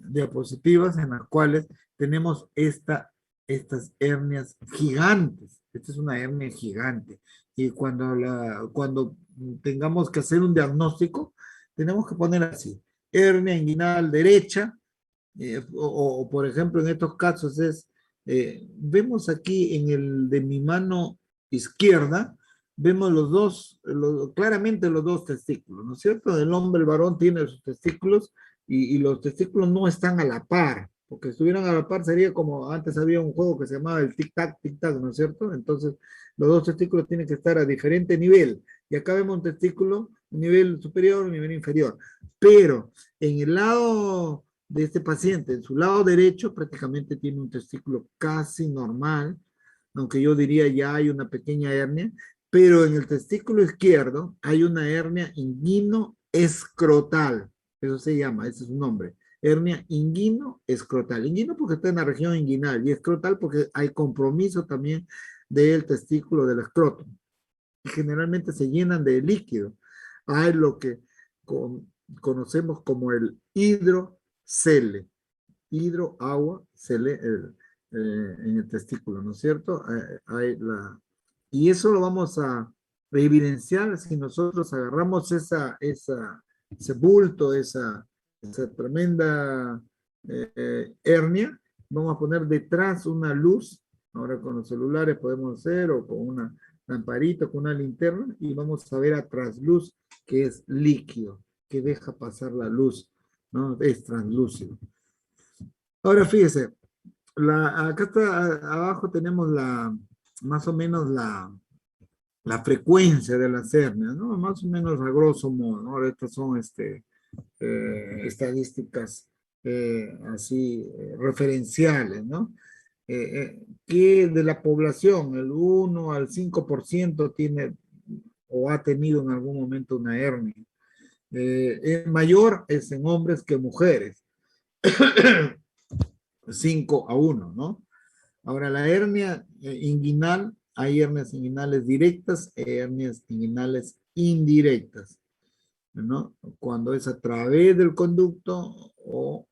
[SPEAKER 2] diapositivas en las cuales tenemos estas hernias gigantes. Esta es una hernia gigante. Y cuando tengamos que hacer un diagnóstico, tenemos que poner así, hernia inguinal derecha, o por ejemplo en estos casos vemos aquí en el de mi mano izquierda, vemos claramente los dos testículos, ¿no es cierto? El hombre, el varón tiene sus testículos y los testículos no están a la par, porque si estuvieran a la par sería como antes había un juego que se llamaba el tic-tac, ¿no es cierto? Entonces los dos testículos tienen que estar a diferente nivel. Y acá vemos un testículo, un nivel superior, un nivel inferior. Pero en el lado de este paciente, en su lado derecho, prácticamente tiene un testículo casi normal, aunque yo diría ya hay una pequeña hernia, pero en el testículo izquierdo hay una hernia inguino-escrotal. Eso se llama, ese es su nombre. Hernia inguino-escrotal. Inguino porque está en la región inguinal y escrotal porque hay compromiso también del testículo del escroto. Y generalmente se llenan de líquido. Hay lo que conocemos como el hidrocele. Hidro, agua, cele, en el testículo, ¿no es cierto? Y eso lo vamos a evidenciar si nosotros agarramos ese bulto, esa tremenda hernia, vamos a poner detrás una luz, ahora con los celulares podemos hacer, o con una lamparita, con una linterna, y vamos a ver a trasluz, que es líquido, que deja pasar la luz, ¿no? Es translúcido. Ahora fíjese, acá abajo tenemos más o menos la frecuencia de las hernias, ¿no? Más o menos a grosso modo, ¿no? Ahora estas son estadísticas así referenciales, ¿no? Que de la población, el 1 al 5% tiene o ha tenido en algún momento una hernia. Mayor es en hombres que mujeres. 5-1, ¿no? Ahora, la hernia inguinal, hay hernias inguinales directas e hernias inguinales indirectas, ¿no? Cuando es a través del conducto o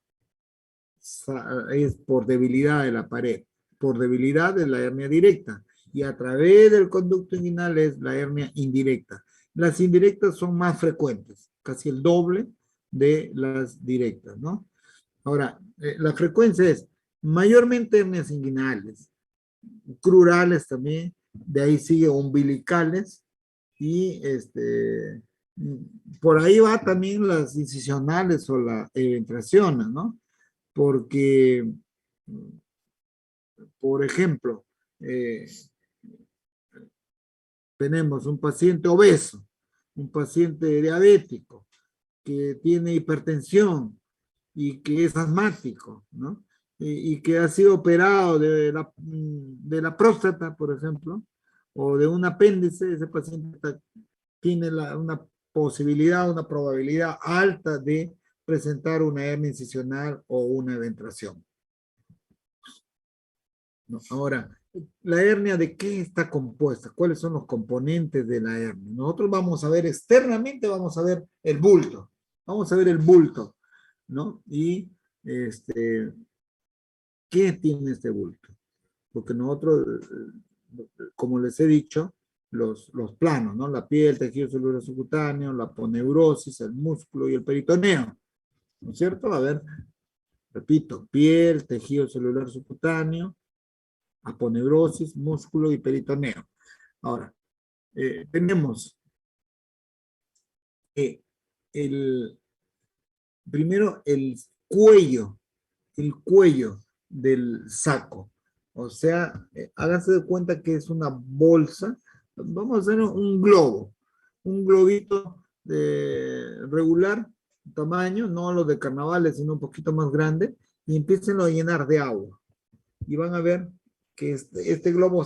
[SPEAKER 2] es por debilidad de la pared. Por debilidad de la hernia directa y a través del conducto inguinal es la hernia indirecta. Las indirectas son más frecuentes, casi el doble de las directas, ¿no? Ahora, la frecuencia es mayormente hernias inguinales, crurales también, de ahí sigue umbilicales y por ahí va también las incisionales o la eventraciones, ¿no? Porque, por ejemplo, tenemos un paciente obeso, un paciente diabético que tiene hipertensión y que es asmático, ¿no? Y que ha sido operado de la próstata, por ejemplo, o de un apéndice, ese paciente tiene una posibilidad, una probabilidad alta de presentar una hernia incisional o una eventración, ¿no? Ahora, ¿la hernia de qué está compuesta? ¿Cuáles son los componentes de la hernia? Nosotros vamos a ver externamente, vamos a ver el bulto. Vamos a ver el bulto, ¿no? Y, ¿qué tiene este bulto? Porque nosotros, como les he dicho, los planos, ¿no? La piel, tejido celular subcutáneo, la aponeurosis, el músculo y el peritoneo, ¿no es cierto? A ver, repito, piel, tejido celular subcutáneo, aponeurosis, músculo y peritoneo. Ahora, tenemos primero el cuello del saco. O sea, háganse de cuenta que es una bolsa. Vamos a hacer un globo, un globito de regular tamaño, no los de carnavales, sino un poquito más grande, y empiecen a llenar de agua. Y van a ver que este globo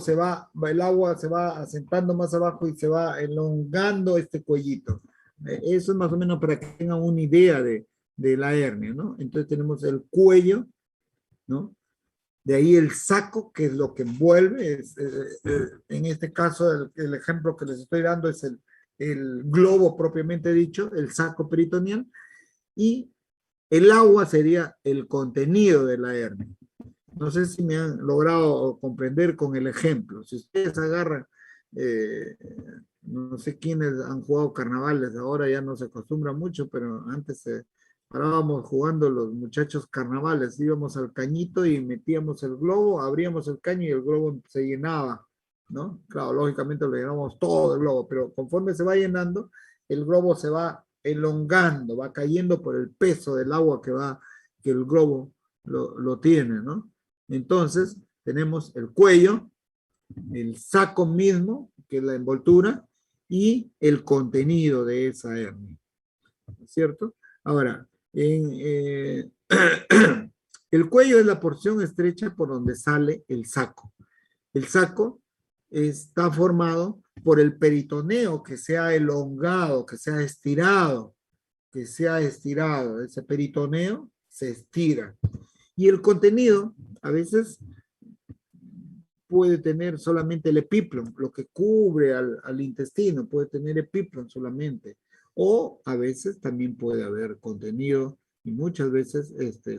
[SPEAKER 2] el agua se va asentando más abajo y se va elongando este cuellito. Eso es más o menos para que tengan una idea de la hernia, ¿no? Entonces tenemos el cuello, ¿no? De ahí el saco, que es lo que envuelve. En este caso, el ejemplo que les estoy dando es el globo propiamente dicho, el saco peritoneal, y el agua sería el contenido de la hernia. No sé si me han logrado comprender con el ejemplo. Si ustedes agarran, no sé quiénes han jugado carnavales, ahora ya no se acostumbra mucho, pero antes parábamos jugando los muchachos carnavales, íbamos al cañito y metíamos el globo, abríamos el caño y el globo se llenaba, ¿no? Claro, lógicamente lo llenamos todo el globo, pero conforme se va llenando, el globo se va elongando, va cayendo por el peso del agua que el globo lo tiene, ¿no? Entonces, tenemos el cuello, el saco mismo, que es la envoltura, y el contenido de esa hernia, ¿cierto? Ahora, el cuello es la porción estrecha por donde sale el saco. El saco está formado por el peritoneo que se ha elongado, que se ha estirado, Ese peritoneo se estira. Y el contenido a veces puede tener solamente el epiplon, lo que cubre al intestino, puede tener epiplon solamente. O a veces también puede haber contenido, y muchas veces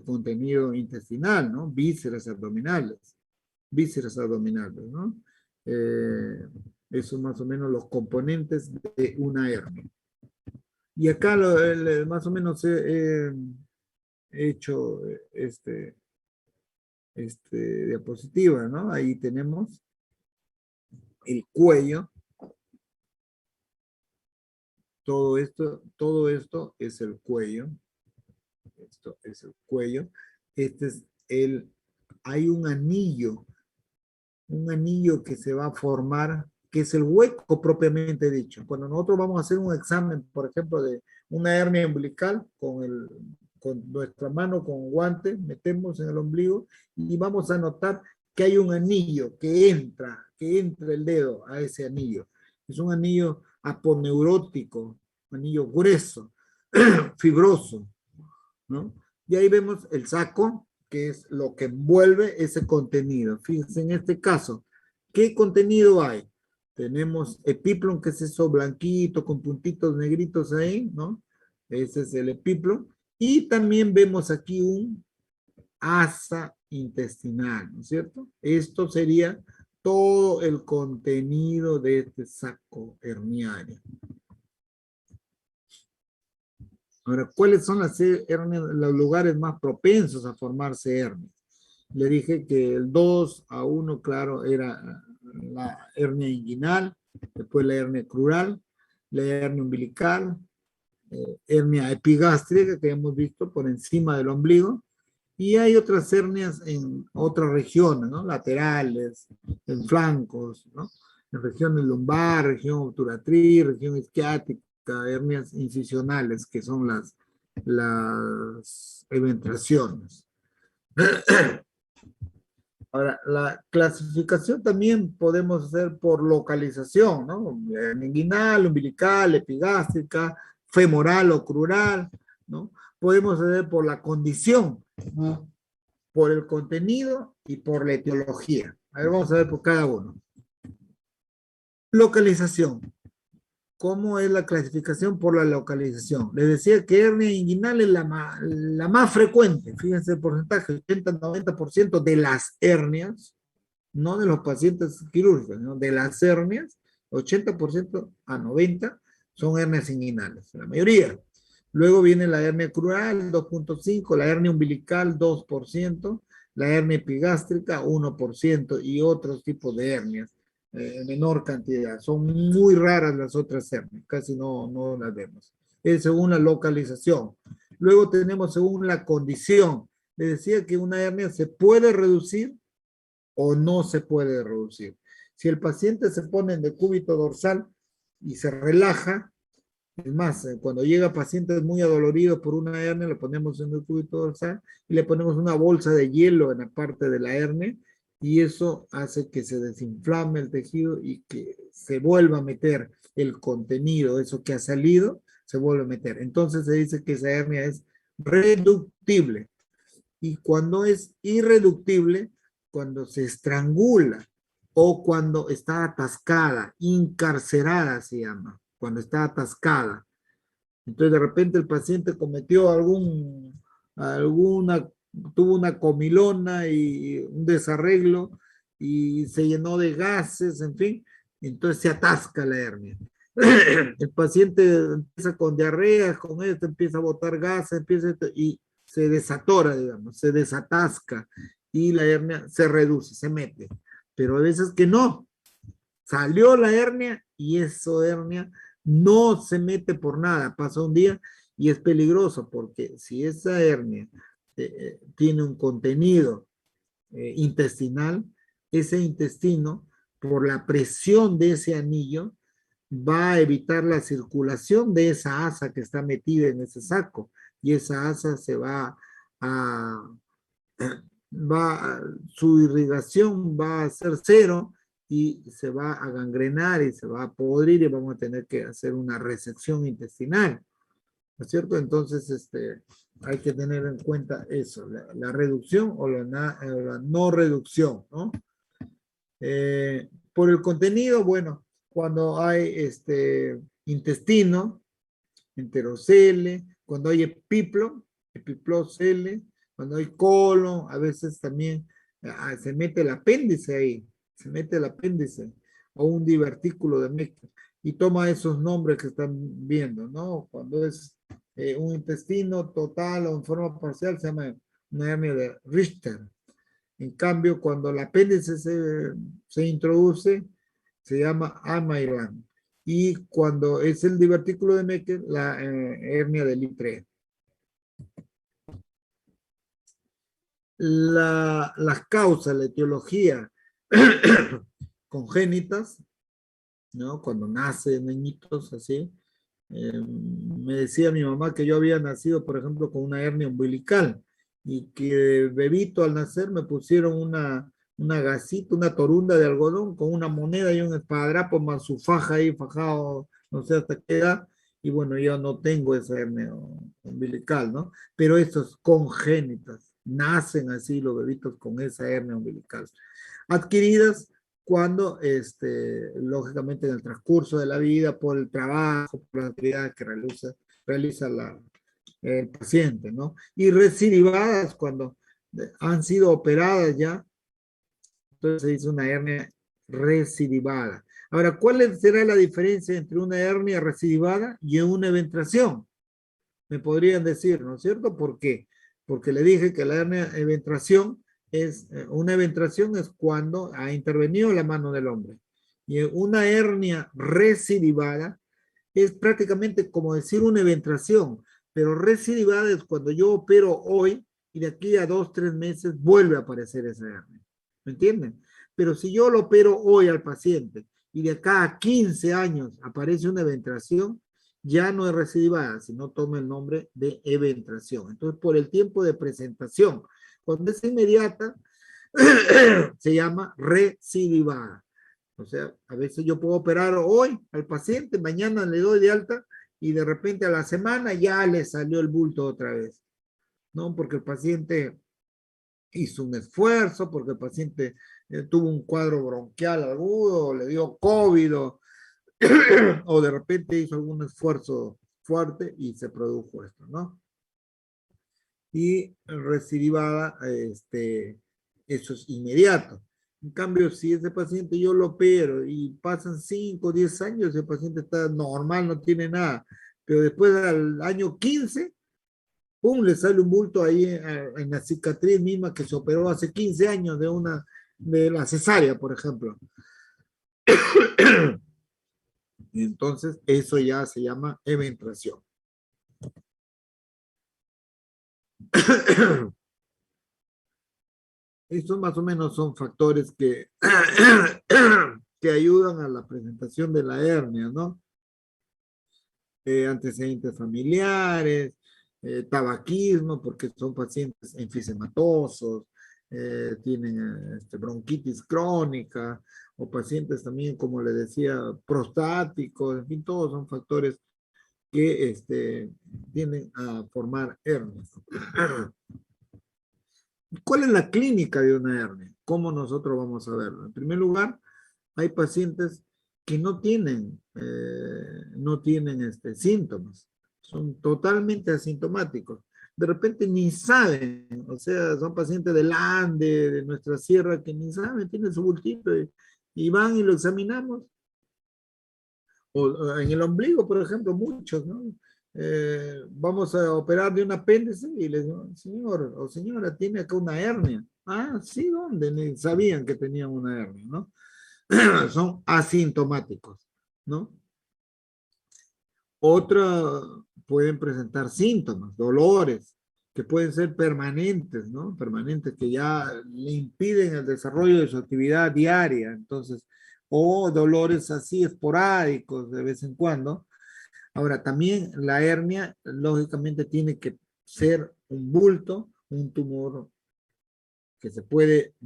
[SPEAKER 2] contenido intestinal, ¿no? Vísceras abdominales, ¿no? Eso más o menos los componentes de una hernia. Y acá más o menos he hecho diapositiva, ¿no? Ahí tenemos el cuello. Todo esto es el cuello. Esto es el cuello. Hay un anillo que se va a formar, que es el hueco propiamente dicho. Cuando nosotros vamos a hacer un examen, por ejemplo, de una hernia umbilical, con nuestra mano con guante, metemos en el ombligo y vamos a notar que hay un anillo que entra el dedo a ese anillo. Es un anillo aponeurótico, un anillo grueso, fibroso, ¿no? Y ahí vemos el saco, que es lo que envuelve ese contenido. Fíjense en este caso, ¿qué contenido hay? Tenemos epiplon, que es eso blanquito con puntitos negritos ahí, ¿no? Ese es el epiplon. Y también vemos aquí un asa intestinal, ¿no es cierto? Esto sería todo el contenido de este saco herniario. Ahora, ¿cuáles son las hernias, los lugares más propensos a formarse hernias? Le dije que el 2-1, claro, era la hernia inguinal, después la hernia crural, la hernia umbilical, hernia epigástrica que hemos visto por encima del ombligo, y hay otras hernias en otras regiones, ¿no? Laterales, en flancos, ¿no? En regiones lumbar, región obturatriz, región isquiática, hernias incisionales, que son las eventraciones. Ahora, la clasificación también podemos hacer por localización, ¿no? Inguinal, umbilical, epigástrica, femoral o crural, ¿no? Podemos hacer por la condición, ¿no? Por el contenido y por la etiología. A ver, vamos a ver por cada uno. Localización. ¿Cómo es la clasificación por la localización? Les decía que hernia inguinal es la más frecuente. Fíjense el porcentaje, 80-90% de las hernias, no de los pacientes quirúrgicos, ¿no? De las hernias, 80% a 90% son hernias inguinales, la mayoría. Luego viene la hernia crural, 2.5%, la hernia umbilical, 2%, la hernia epigástrica, 1%, y otros tipos de hernias. En menor cantidad. Son muy raras las otras hernias, casi no las vemos. Es según la localización. Luego tenemos según la condición. Le decía que una hernia se puede reducir o no se puede reducir. Si el paciente se pone en decúbito dorsal y se relaja, es más, cuando llega pacientes muy adoloridos por una hernia, le ponemos en decúbito dorsal y le ponemos una bolsa de hielo en la parte de la hernia, y eso hace que se desinflame el tejido y que se vuelva a meter el contenido, eso que ha salido, se vuelve a meter. Entonces se dice que esa hernia es reductible. Y cuando es irreductible, cuando se estrangula o cuando está atascada, encarcerada se llama, cuando está atascada. Entonces de repente el paciente cometió tuvo una comilona y un desarreglo y se llenó de gases, en fin, entonces se atasca la hernia. El paciente empieza con diarrea, con esto empieza a botar gases, y se desatora, digamos, se desatasca y la hernia se reduce, se mete. Pero a veces que no, salió la hernia y esa hernia no se mete por nada, pasa un día y es peligroso porque si esa hernia tiene un contenido intestinal, ese intestino, por la presión de ese anillo, va a evitar la circulación de esa asa que está metida en ese saco, y esa asa se su irrigación va a ser cero y se va a gangrenar y se va a podrir y vamos a tener que hacer una resección intestinal, ¿no es cierto? Entonces, hay que tener en cuenta eso, la reducción o la no reducción, ¿no? Por el contenido, bueno, cuando hay intestino, enterocele, cuando hay epiplocele, cuando hay colon, a veces también se mete el apéndice ahí, se mete el apéndice o un divertículo de Meckel y toma esos nombres que están viendo, ¿no? Cuando es un intestino total o en forma parcial se llama una hernia de Richter. En cambio, cuando el apéndice se introduce, se llama Amaillan. Y cuando es el divertículo de Meckel, la hernia de Littré. Las causas, la etiología congénitas, ¿no? Cuando nacen niñitos así. Me decía mi mamá que yo había nacido, por ejemplo, con una hernia umbilical y que bebito al nacer me pusieron una gasita, una torunda de algodón con una moneda y un esparadrapo más su faja ahí fajado, no sé hasta qué edad, y bueno, yo no tengo esa hernia umbilical, ¿no? Pero estos congénitas, nacen así los bebitos con esa hernia umbilical. Adquiridas cuando, lógicamente, en el transcurso de la vida, por el trabajo, por las actividades que realiza el paciente, ¿no? Y recidivadas cuando han sido operadas ya, entonces se dice una hernia recidivada. Ahora, ¿cuál será la diferencia entre una hernia recidivada y una eventración? Me podrían decir, ¿no es cierto? ¿Por qué? Porque le dije que la hernia eventración una eventración es cuando ha intervenido la mano del hombre. Y una hernia recidivada es prácticamente como decir una eventración, pero recidivada es cuando yo opero hoy y de aquí a 2, 3 meses vuelve a aparecer esa hernia. ¿Me entienden? Pero si yo lo opero hoy al paciente y de acá a 15 años aparece una eventración, ya no es recidivada, sino toma el nombre de eventración. Entonces, por el tiempo de presentación, cuando es inmediata, se llama recidivada. O sea, a veces yo puedo operar hoy al paciente, mañana le doy de alta y de repente a la semana ya le salió el bulto otra vez, ¿no? Porque el paciente hizo un esfuerzo, porque el paciente tuvo un cuadro bronquial agudo, le dio COVID o de repente hizo algún esfuerzo fuerte y se produjo esto, ¿no? Y recidivada, eso es inmediato. En cambio, si ese paciente yo lo opero y pasan 5 o 10 años, el paciente está normal, no tiene nada, pero después al año 15, ¡pum!, le sale un bulto ahí en la cicatriz misma que se operó hace 15 años de la cesárea, por ejemplo. Entonces, eso ya se llama eventración. Estos más o menos son factores que ayudan a la presentación de la hernia, ¿no? Antecedentes familiares, tabaquismo, porque son pacientes enfisematosos, tienen bronquitis crónica, o pacientes también, como le decía, prostáticos, en fin, todos son factores que tienden a formar hernias. ¿Cuál es la clínica de una hernia? ¿Cómo nosotros vamos a verlo? En primer lugar, hay pacientes que no tienen síntomas, son totalmente asintomáticos. De repente ni saben, o sea, son pacientes del Ande, de nuestra sierra, que ni saben, tienen su bultito y van y lo examinamos. O en el ombligo, por ejemplo, muchos, ¿no? Vamos a operar de un apéndice y les digo, señor o señora, tiene acá una hernia. Ah, sí, ¿dónde? Ni sabían que tenían una hernia, ¿no? Son asintomáticos, ¿no? Otra, pueden presentar síntomas, dolores, que pueden ser permanentes, ¿no? Permanentes, que ya le impiden el desarrollo de su actividad diaria, entonces, o dolores así esporádicos de vez en cuando. Ahora, también la hernia, lógicamente, tiene que ser un bulto, un tumor que se puede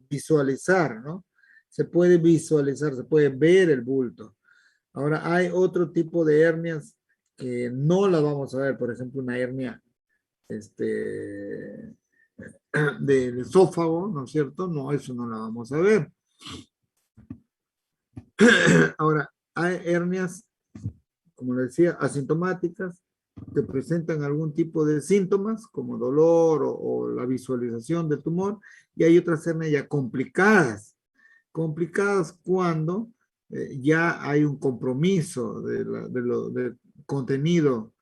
[SPEAKER 2] visualizar, ¿no? Se puede visualizar, se puede ver el bulto. Ahora, hay otro tipo de hernias que no las vamos a ver, por ejemplo, una hernia del esófago, ¿no es cierto? No, eso no la vamos a ver. Ahora, hay hernias, como les decía, asintomáticas, que presentan algún tipo de síntomas, como dolor o la visualización del tumor, y hay otras hernias ya complicadas. Complicadas cuando ya hay un compromiso del contenido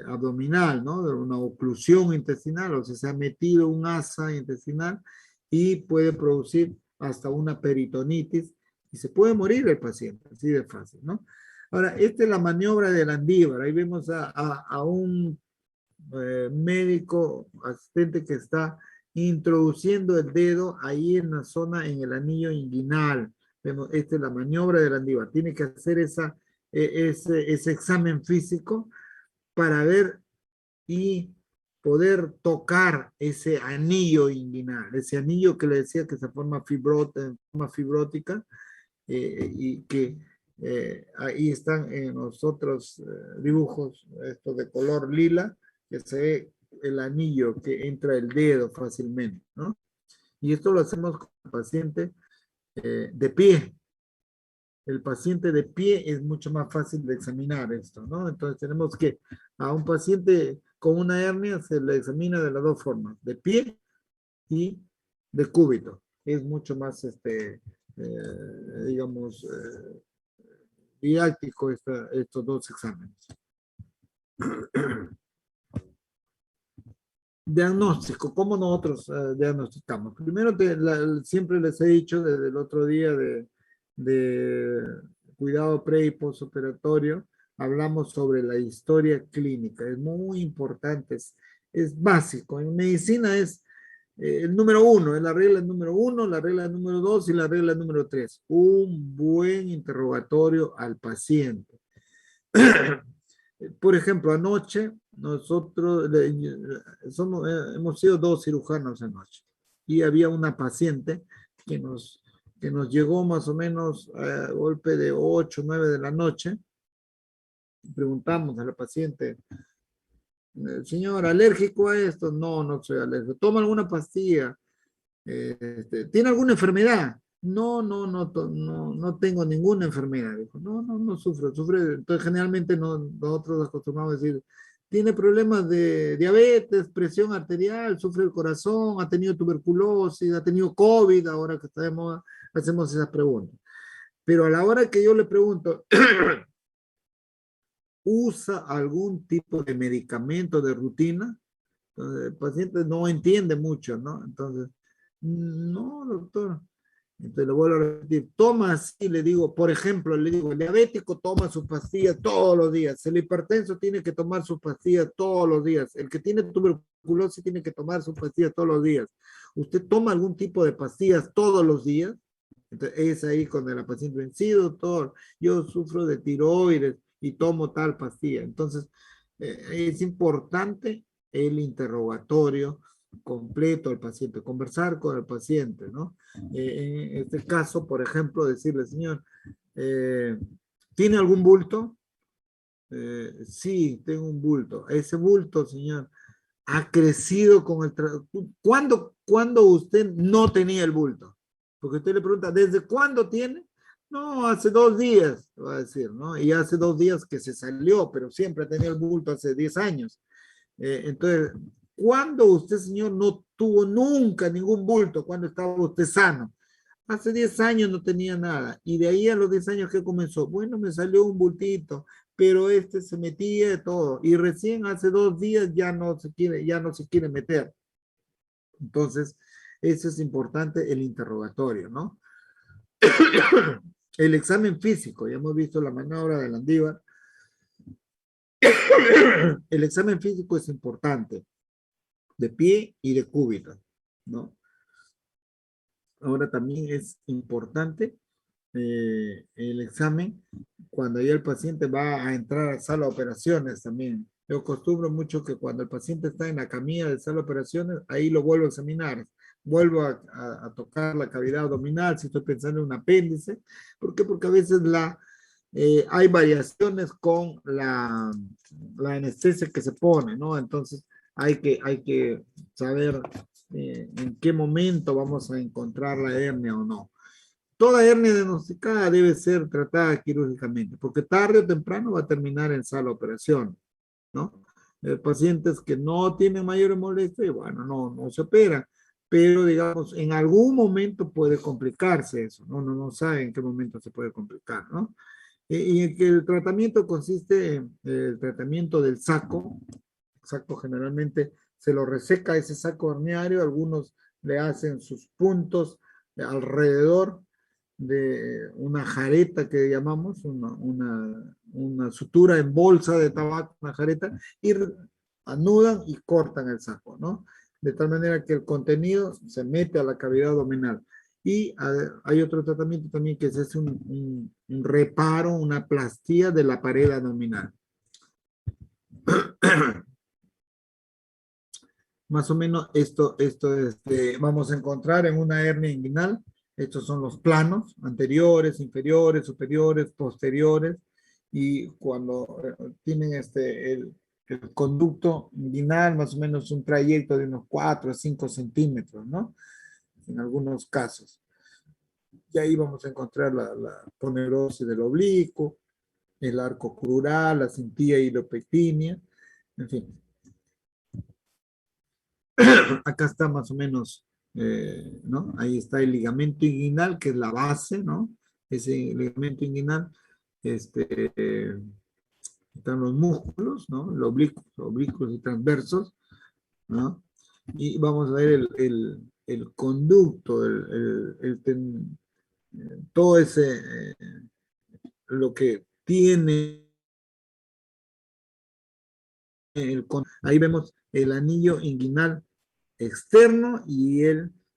[SPEAKER 2] abdominal, ¿no? De una oclusión intestinal, o sea, se ha metido un asa intestinal y puede producir hasta una peritonitis y se puede morir el paciente, así de fácil, ¿no? Ahora, esta es la maniobra de Landívar. Ahí vemos a un médico asistente que está introduciendo el dedo ahí en la zona, en el anillo inguinal. Vemos, esta es la maniobra de Landívar. Tiene que hacer ese examen físico para ver y poder tocar ese anillo inguinal, ese anillo que le decía que se forma fibrótica y que ahí están en los otros dibujos, estos de color lila, que se ve el anillo que entra el dedo fácilmente, ¿no? Y esto lo hacemos con el paciente de pie. El paciente de pie es mucho más fácil de examinar esto, ¿no? Entonces tenemos que a un paciente con una hernia se le examina de las dos formas, de pie y de cúbito. es mucho más, digamos, didáctico estos dos exámenes. Diagnóstico, ¿cómo nosotros diagnosticamos? Primero, siempre les he dicho desde el otro día de cuidado pre y postoperatorio, hablamos sobre la historia clínica, es muy importante, es básico. En medicina es el número 1, es la regla número 1, la regla número 2 y la regla número 3. Un buen interrogatorio al paciente. Por ejemplo, anoche nosotros hemos sido 2 cirujanos anoche y había una paciente que nos llegó más o menos a golpe de 8, 9 de la noche. Preguntamos a la paciente, señor, ¿alérgico a esto? No, no soy alérgico. ¿Toma alguna pastilla? ¿Tiene alguna enfermedad? No, no tengo ninguna enfermedad. Dijo, no sufro. Entonces, generalmente nosotros acostumbramos a decir, tiene problemas de diabetes, presión arterial, sufre el corazón, ha tenido tuberculosis, ha tenido COVID, ahora que hacemos esas preguntas. Pero a la hora que yo le pregunto, ¿usa algún tipo de medicamento de rutina? Entonces, el paciente no entiende mucho, ¿no? Entonces, no, doctor. Entonces le vuelvo a repetir, toma así, le digo, por ejemplo, le digo, el diabético toma sus pastillas todos los días, el hipertenso tiene que tomar sus pastillas todos los días, el que tiene tuberculosis tiene que tomar sus pastillas todos los días. ¿Usted toma algún tipo de pastillas todos los días? Entonces, es ahí con el paciente vencido, doctor, yo sufro de tiroides y tomo tal pastilla. Entonces, es importante el interrogatorio completo al paciente, conversar con el paciente, ¿no? En este caso, por ejemplo, decirle, señor, ¿tiene algún bulto? Sí, tengo un bulto. Ese bulto, señor, ha crecido con el... ¿Cuándo usted no tenía el bulto? Porque usted le pregunta, ¿desde cuándo tiene? No, hace 2 días, va a decir, ¿no? Y hace 2 días que se salió, pero siempre tenía el bulto hace 10 años. Entonces, ¿cuándo usted, señor, no tuvo nunca ningún bulto? ¿Cuándo estaba usted sano? Hace 10 años no tenía nada. Y de ahí a los 10 años, ¿qué comenzó? Bueno, me salió un bultito, pero se metía de todo. Y recién hace 2 días ya no se quiere meter. Entonces, eso es importante, el interrogatorio, ¿no? El examen físico, ya hemos visto la maniobra de Landívar. El examen físico es importante, de pie y de cúbito, ¿no? Ahora también es importante el examen cuando ya el paciente va a entrar a sala de operaciones también. Yo acostumbro mucho que cuando el paciente está en la camilla de sala de operaciones, ahí lo vuelvo a examinar. Vuelvo a tocar la cavidad abdominal si estoy pensando en un apéndice. ¿Por qué? Porque a veces hay variaciones con la anestesia que se pone, ¿no? Entonces hay que saber en qué momento vamos a encontrar la hernia o no. Toda hernia diagnosticada debe ser tratada quirúrgicamente, porque tarde o temprano va a terminar en sala de operación, ¿no? Pacientes que no tienen mayores molestias, bueno, no se operan, pero digamos, en algún momento puede complicarse eso, ¿no? No sabe en qué momento se puede complicar, ¿no? Y en que el tratamiento consiste en el tratamiento del saco. El saco generalmente se lo reseca ese saco herniario, algunos le hacen sus puntos alrededor de una jareta que llamamos, una sutura en bolsa de tabaco, una jareta, y anudan y cortan el saco, ¿no? De tal manera que el contenido se mete a la cavidad abdominal. Y hay otro tratamiento también que es un reparo, una plastía de la pared abdominal. Más o menos esto vamos a encontrar en una hernia inguinal. Estos son los planos anteriores, inferiores, superiores, posteriores. Y cuando tienen el conducto inguinal, más o menos un trayecto de unos 4 a 5 centímetros, ¿no? En algunos casos. Y ahí vamos a encontrar la poneurosis del oblicuo, el arco crural, la cintilla hilopectinea, en fin. Acá está más o menos ¿no? Ahí está el ligamento inguinal, que es la base, ¿no? Ese ligamento inguinal, están los músculos, ¿no? Los oblicuos y transversos, ¿no? Y vamos a ver el conducto, todo ese, lo que tiene ahí vemos el anillo inguinal externo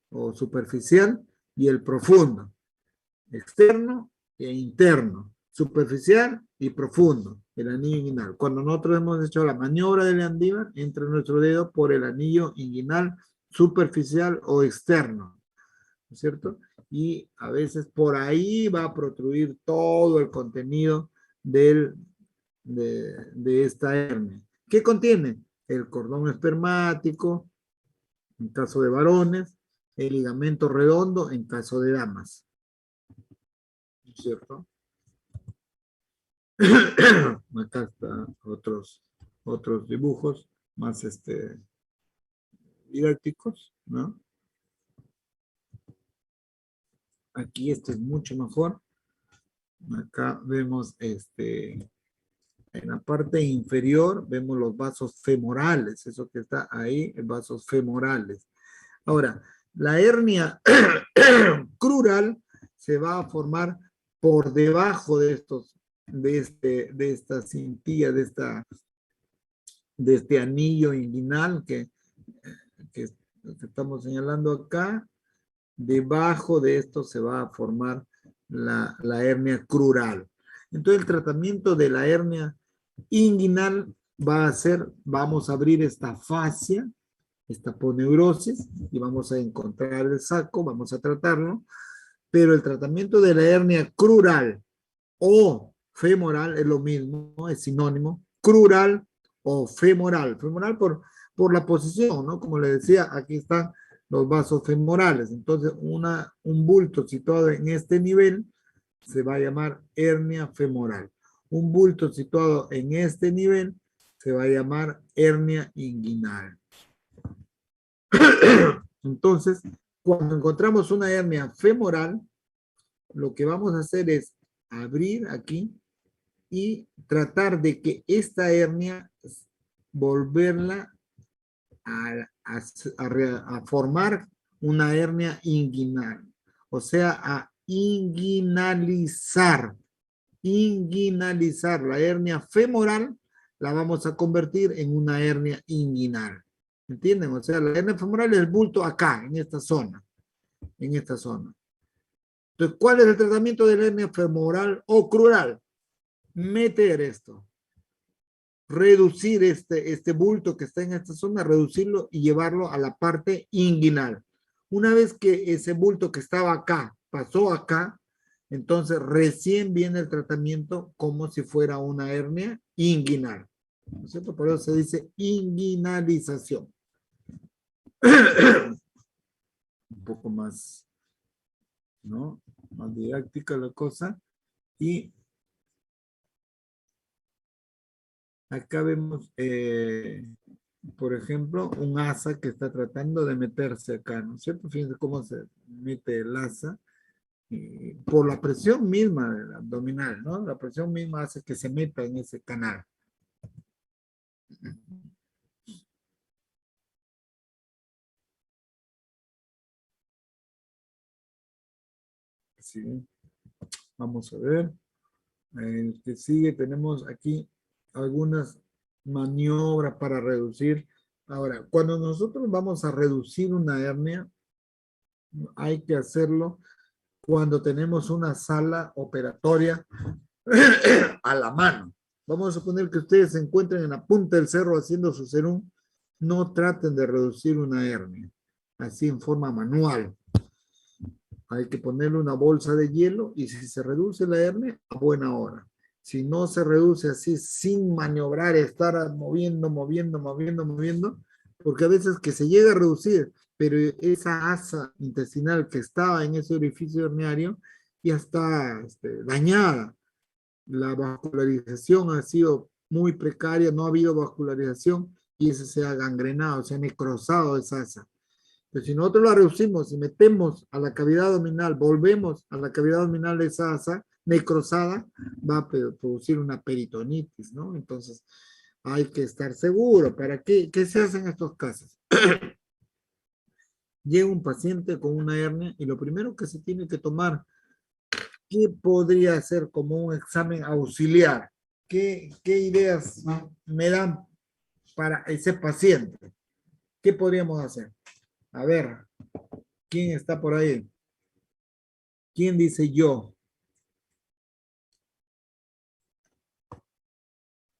[SPEAKER 2] o superficial, y el profundo, externo e interno, superficial y profundo, el anillo inguinal. Cuando nosotros hemos hecho la maniobra de Landívar, entra nuestro dedo por el anillo inguinal superficial o externo, ¿no es cierto? Y a veces por ahí va a protruir todo el contenido de esta hernia. ¿Qué contiene? El cordón espermático, en caso de varones, el ligamento redondo, en caso de damas. ¿Cierto? Acá están otros dibujos más didácticos, ¿no? Aquí este es mucho mejor. Acá vemos en la parte inferior vemos los vasos femorales, eso que está ahí, vasos femorales. Ahora, la hernia crural se va a formar por debajo de esta cintilla, de este anillo inguinal que estamos señalando acá. Debajo de esto se va a formar la hernia crural. Entonces, el tratamiento de la hernia inguinal va a ser, vamos a abrir esta fascia, esta aponeurosis, y vamos a encontrar el saco, vamos a tratarlo, pero el tratamiento de la hernia crural o femoral es lo mismo, es sinónimo, crural o femoral. Femoral por la posición, ¿no? Como le decía, aquí están los vasos femorales. Entonces, un bulto situado en este nivel se va a llamar hernia femoral. Un bulto situado en este nivel se va a llamar hernia inguinal. Entonces, cuando encontramos una hernia femoral, lo que vamos a hacer es abrir aquí y tratar de que esta hernia volverla a formar una hernia inguinal, o sea, a inguinalizar la hernia femoral, la vamos a convertir en una hernia inguinal. ¿Entienden? O sea, la hernia femoral es el bulto acá, en esta zona. Entonces, ¿cuál es el tratamiento de la hernia femoral o crural? Meter esto. Reducir este bulto que está en esta zona, reducirlo y llevarlo a la parte inguinal. Una vez que ese bulto que estaba acá pasó acá, entonces recién viene el tratamiento como si fuera una hernia inguinal. ¿No es cierto? Por eso se dice inguinalización. Un poco más, ¿no? Más didáctica la cosa. Y acá vemos, por ejemplo, un asa que está tratando de meterse acá, ¿no es cierto? Fíjense cómo se mete el asa. Por la presión misma del abdominal, ¿no? La presión misma hace que se meta en ese canal. Sí. Vamos a ver. El que sigue, tenemos aquí algunas maniobras para reducir. Ahora, cuando nosotros vamos a reducir una hernia, hay que hacerlo cuando tenemos una sala operatoria a la mano. Vamos a suponer que ustedes se encuentren en la punta del cerro haciendo su serum. No traten de reducir una hernia, así en forma manual. Hay que ponerle una bolsa de hielo y si se reduce la hernia, a buena hora. Si no se reduce así sin maniobrar, estar moviendo, porque a veces que se llega a reducir, pero esa asa intestinal que estaba en ese orificio herniario ya está dañada. La vascularización ha sido muy precaria, no ha habido vascularización y ese se ha gangrenado, se ha necrosado esa asa. Pero si nosotros la reducimos y metemos a la cavidad abdominal, volvemos a la cavidad abdominal de esa asa necrosada, va a producir una peritonitis, ¿no? Entonces, hay que estar seguro. ¿Para qué? ¿Qué se hace en estos casos? Llega un paciente con una hernia y lo primero que se tiene que tomar, ¿qué podría hacer como un examen auxiliar? ¿Qué ideas me dan para ese paciente? ¿Qué podríamos hacer? A ver, ¿quién está por ahí? ¿Quién dice yo?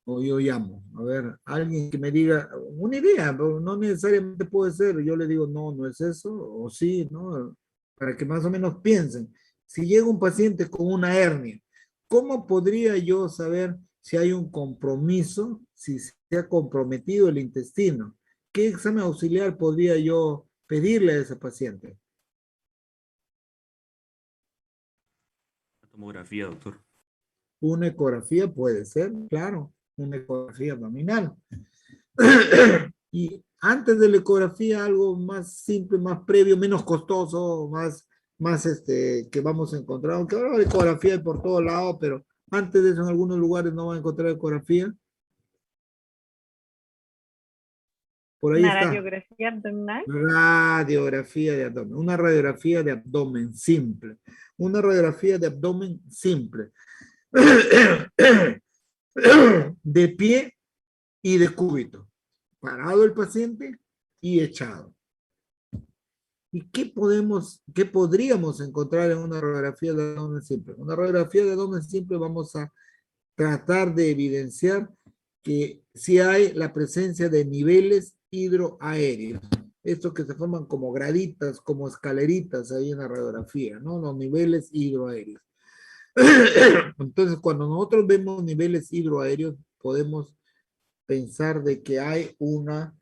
[SPEAKER 2] O yo llamo. A ver, alguien que me diga una idea, pero no necesariamente puede ser. Yo le digo, no, no es eso, o sí, ¿no? Para que más o menos piensen. Si llega un paciente con una hernia, ¿cómo podría yo saber si hay un compromiso, si se ha comprometido el intestino? ¿Qué examen auxiliar podría yo pedirle a ese paciente?
[SPEAKER 6] La tomografía, doctor.
[SPEAKER 2] Una ecografía puede ser, claro, una ecografía abdominal. Y antes de la ecografía, algo más simple, más previo, menos costoso, más que vamos a encontrar, aunque ahora la ecografía hay por todos lados, pero antes de eso en algunos lugares no van a encontrar ecografía. Por ahí
[SPEAKER 7] Una
[SPEAKER 2] está.
[SPEAKER 7] radiografía abdominal.
[SPEAKER 2] Radiografía de abdomen. Una radiografía de abdomen simple. Una radiografía de abdomen simple. De pie y de cúbito. Parado el paciente y echado. ¿Y qué podríamos encontrar en una radiografía de abdomen simple? Una radiografía de abdomen simple vamos a tratar de evidenciar que si hay la presencia de niveles hidroaéreos. Estos que se forman como graditas, como escaleritas ahí en la radiografía, ¿no? Los niveles hidroaéreos. Entonces, cuando nosotros vemos niveles hidroaéreos, podemos pensar de que hay una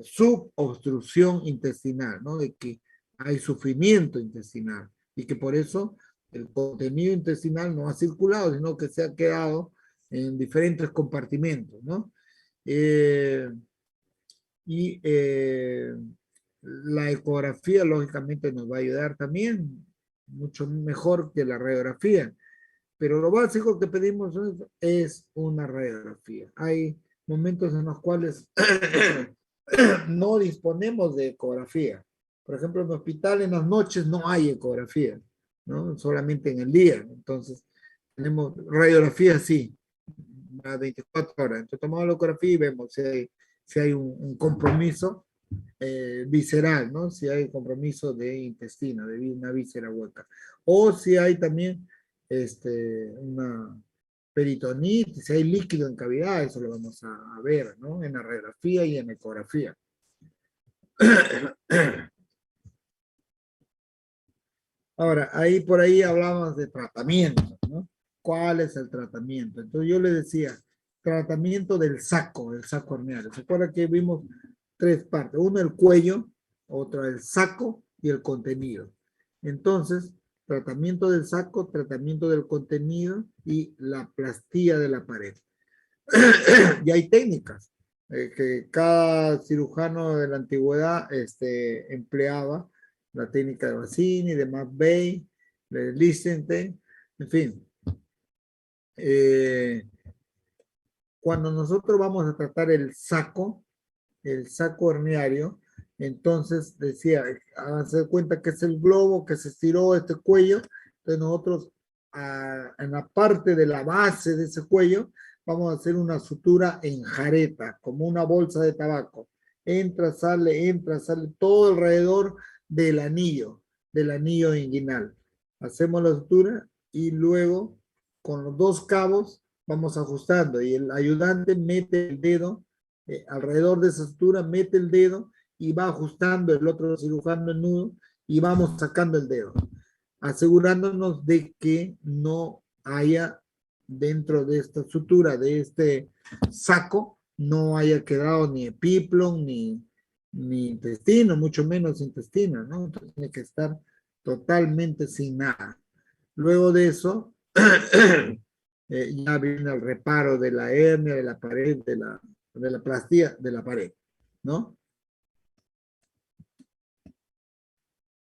[SPEAKER 2] subobstrucción intestinal, ¿no? De que hay sufrimiento intestinal y que por eso el contenido intestinal no ha circulado, sino que se ha quedado en diferentes compartimentos, ¿no? La ecografía, lógicamente, nos va a ayudar también, mucho mejor que la radiografía. Pero lo básico que pedimos es una radiografía. Hay momentos en los cuales no disponemos de ecografía. Por ejemplo, en el hospital en las noches no hay ecografía, ¿no? Solamente en el día. Entonces, tenemos radiografía, sí, a 24 horas. Entonces, tomamos la ecografía y vemos si hay un compromiso visceral, ¿no? Si hay compromiso de intestino, de una víscera hueca. O si hay también una peritonitis, si hay líquido en cavidad, eso lo vamos a ver, ¿no? En la radiografía y en la ecografía. Ahora, por ahí hablamos de tratamiento, ¿no? ¿Cuál es el tratamiento? Entonces yo le decía, tratamiento del saco herniario. ¿Se acuerda que vimos tres partes? Uno el cuello, otro el saco y el contenido. Entonces, tratamiento del saco, tratamiento del contenido y la plastía de la pared. Y hay técnicas que cada cirujano de la antigüedad empleaba, la técnica de Bassini, de McVeigh, de Lichtenstein, en fin. Cuando nosotros vamos a tratar el saco herniario, entonces decía, háganse cuenta que es el globo que se estiró este cuello, entonces nosotros en la parte de la base de ese cuello vamos a hacer una sutura en jareta, como una bolsa de tabaco. Entra, sale, todo alrededor del anillo inguinal. Hacemos la sutura y luego con los dos cabos vamos ajustando y el ayudante mete el dedo alrededor de esa sutura, mete el dedo y va ajustando el otro cirujano el nudo y vamos sacando el dedo, asegurándonos de que no haya dentro de esta sutura, de este saco, no haya quedado ni epiplon, ni intestino, mucho menos intestino, ¿no? Entonces tiene que estar totalmente sin nada. Luego de eso, ya viene el reparo de la hernia, de la pared, de la plastía de la pared, ¿no?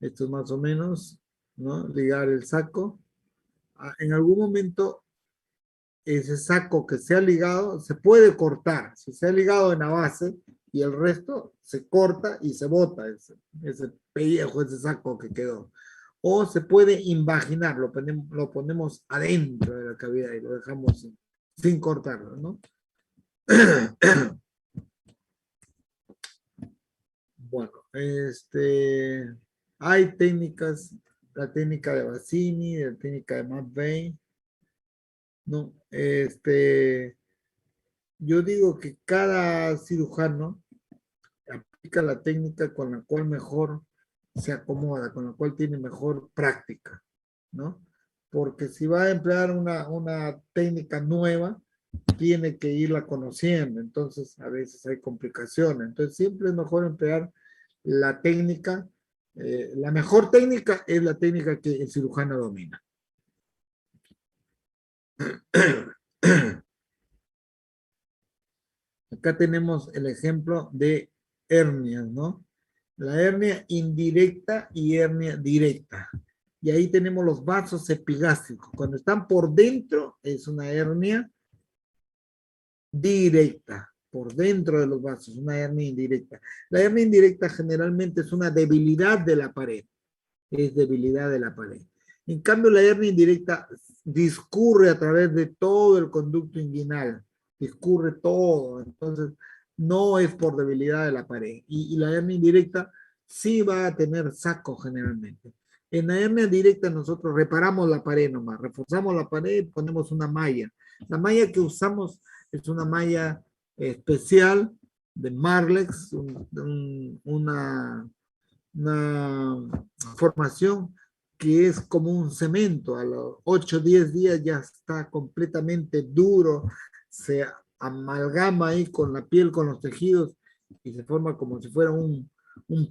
[SPEAKER 2] Esto es más o menos, ¿no? Ligar el saco. En algún momento ese saco que se ha ligado se puede cortar. Si se ha ligado en la base y el resto se corta y se bota ese pellejo, ese saco que quedó. O se puede invaginar, lo ponemos adentro de la cavidad y lo dejamos sin cortarlo, ¿no? Bueno, hay técnicas, la técnica de Bassini, la técnica de McVeigh, ¿no? Yo digo que cada cirujano aplica la técnica con la cual mejor se acomoda, con la cual tiene mejor práctica, ¿no? Porque si va a emplear una técnica nueva, tiene que irla conociendo, entonces a veces hay complicaciones, entonces siempre es mejor emplear la técnica, la mejor técnica es la técnica que el cirujano domina. Acá tenemos el ejemplo de hernias, ¿no? La hernia indirecta y hernia directa. Y ahí tenemos los vasos epigástricos. Cuando están por dentro es una hernia directa, por dentro de los vasos, una hernia indirecta. La hernia indirecta generalmente es una debilidad de la pared, es debilidad de la pared. En cambio, la hernia indirecta discurre a través de todo el conducto inguinal, discurre todo, entonces no es por debilidad de la pared. Y la hernia indirecta sí va a tener saco generalmente. En la hernia directa nosotros reparamos la pared nomás, reforzamos la pared y ponemos una malla. La malla que usamos es una malla especial de Marlex, una formación que es como un cemento. A los 8 o 10 días ya está completamente duro, se amalgama ahí con la piel, con los tejidos y se forma como si fuera un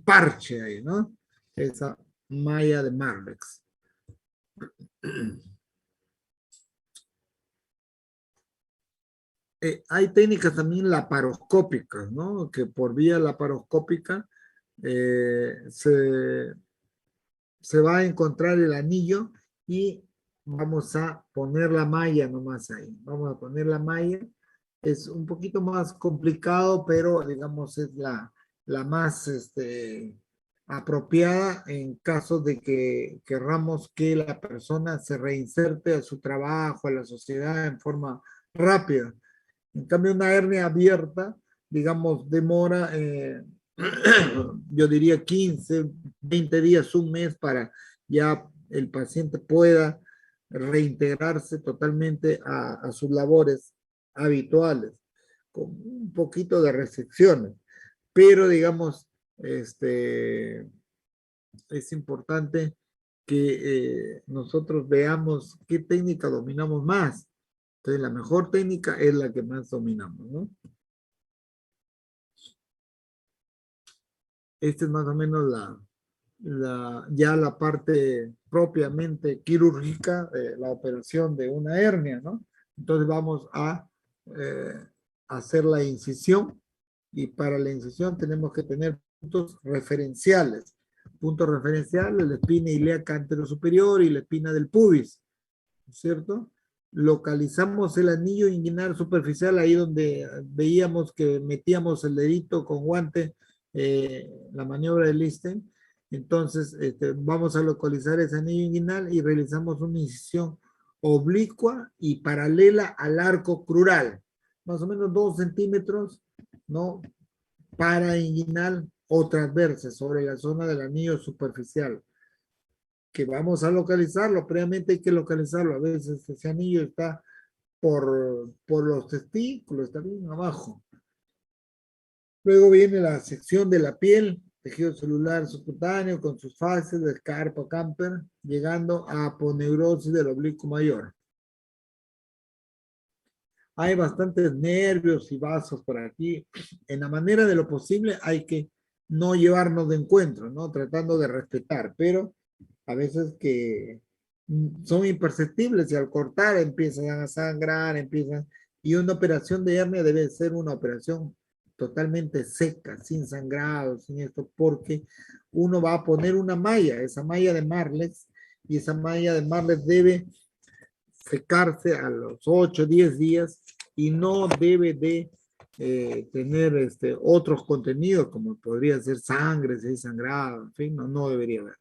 [SPEAKER 2] parche ahí, ¿no? Esa malla de Marlex. Hay técnicas también laparoscópicas, ¿no? Que por vía laparoscópica se va a encontrar el anillo y vamos a poner la malla nomás ahí. Vamos a poner la malla. Es un poquito más complicado, pero digamos es la más apropiada en caso de que querramos que la persona se reinserte a su trabajo, a la sociedad en forma rápida. En cambio, una hernia abierta, digamos, demora, yo diría 15, 20 días, un mes para ya el paciente pueda reintegrarse totalmente a sus labores habituales, con un poquito de restricciones. Pero, digamos, es importante que nosotros veamos qué técnica dominamos más. Entonces, la mejor técnica es la que más dominamos, ¿no? Esta es más o menos ya la parte propiamente quirúrgica de la operación de una hernia, ¿no? Entonces vamos a hacer la incisión y para la incisión tenemos que tener puntos referenciales. Puntos referenciales, la espina ilíaca anterosuperior y la espina del pubis, ¿cierto? Localizamos el anillo inguinal superficial ahí donde veíamos que metíamos el dedito con guante, la maniobra de Listen. Entonces vamos a localizar ese anillo inguinal y realizamos una incisión oblicua y paralela al arco crural, más o menos 2 centímetros, ¿no? Para inguinal o transversa sobre la zona del anillo superficial, que vamos a localizarlo. Previamente hay que localizarlo. A veces ese anillo está por los testículos, está bien abajo. Luego viene la sección de la piel, tejido celular subcutáneo con sus fases de Scarpa-Camper, llegando a aponeurosis del oblicuo mayor. Hay bastantes nervios y vasos por aquí. En la manera de lo posible hay que no llevarnos de encuentro, ¿no? Tratando de respetar, pero a veces que son imperceptibles y al cortar empiezan a sangrar, y una operación de hernia debe ser una operación totalmente seca, sin sangrado, sin esto, porque uno va a poner una malla, esa malla de Marlex, y esa malla de Marlex debe secarse a los 8 o 10 días y no debe de tener otros contenidos como podría ser sangre, si hay sangrado, en fin, no debería haber.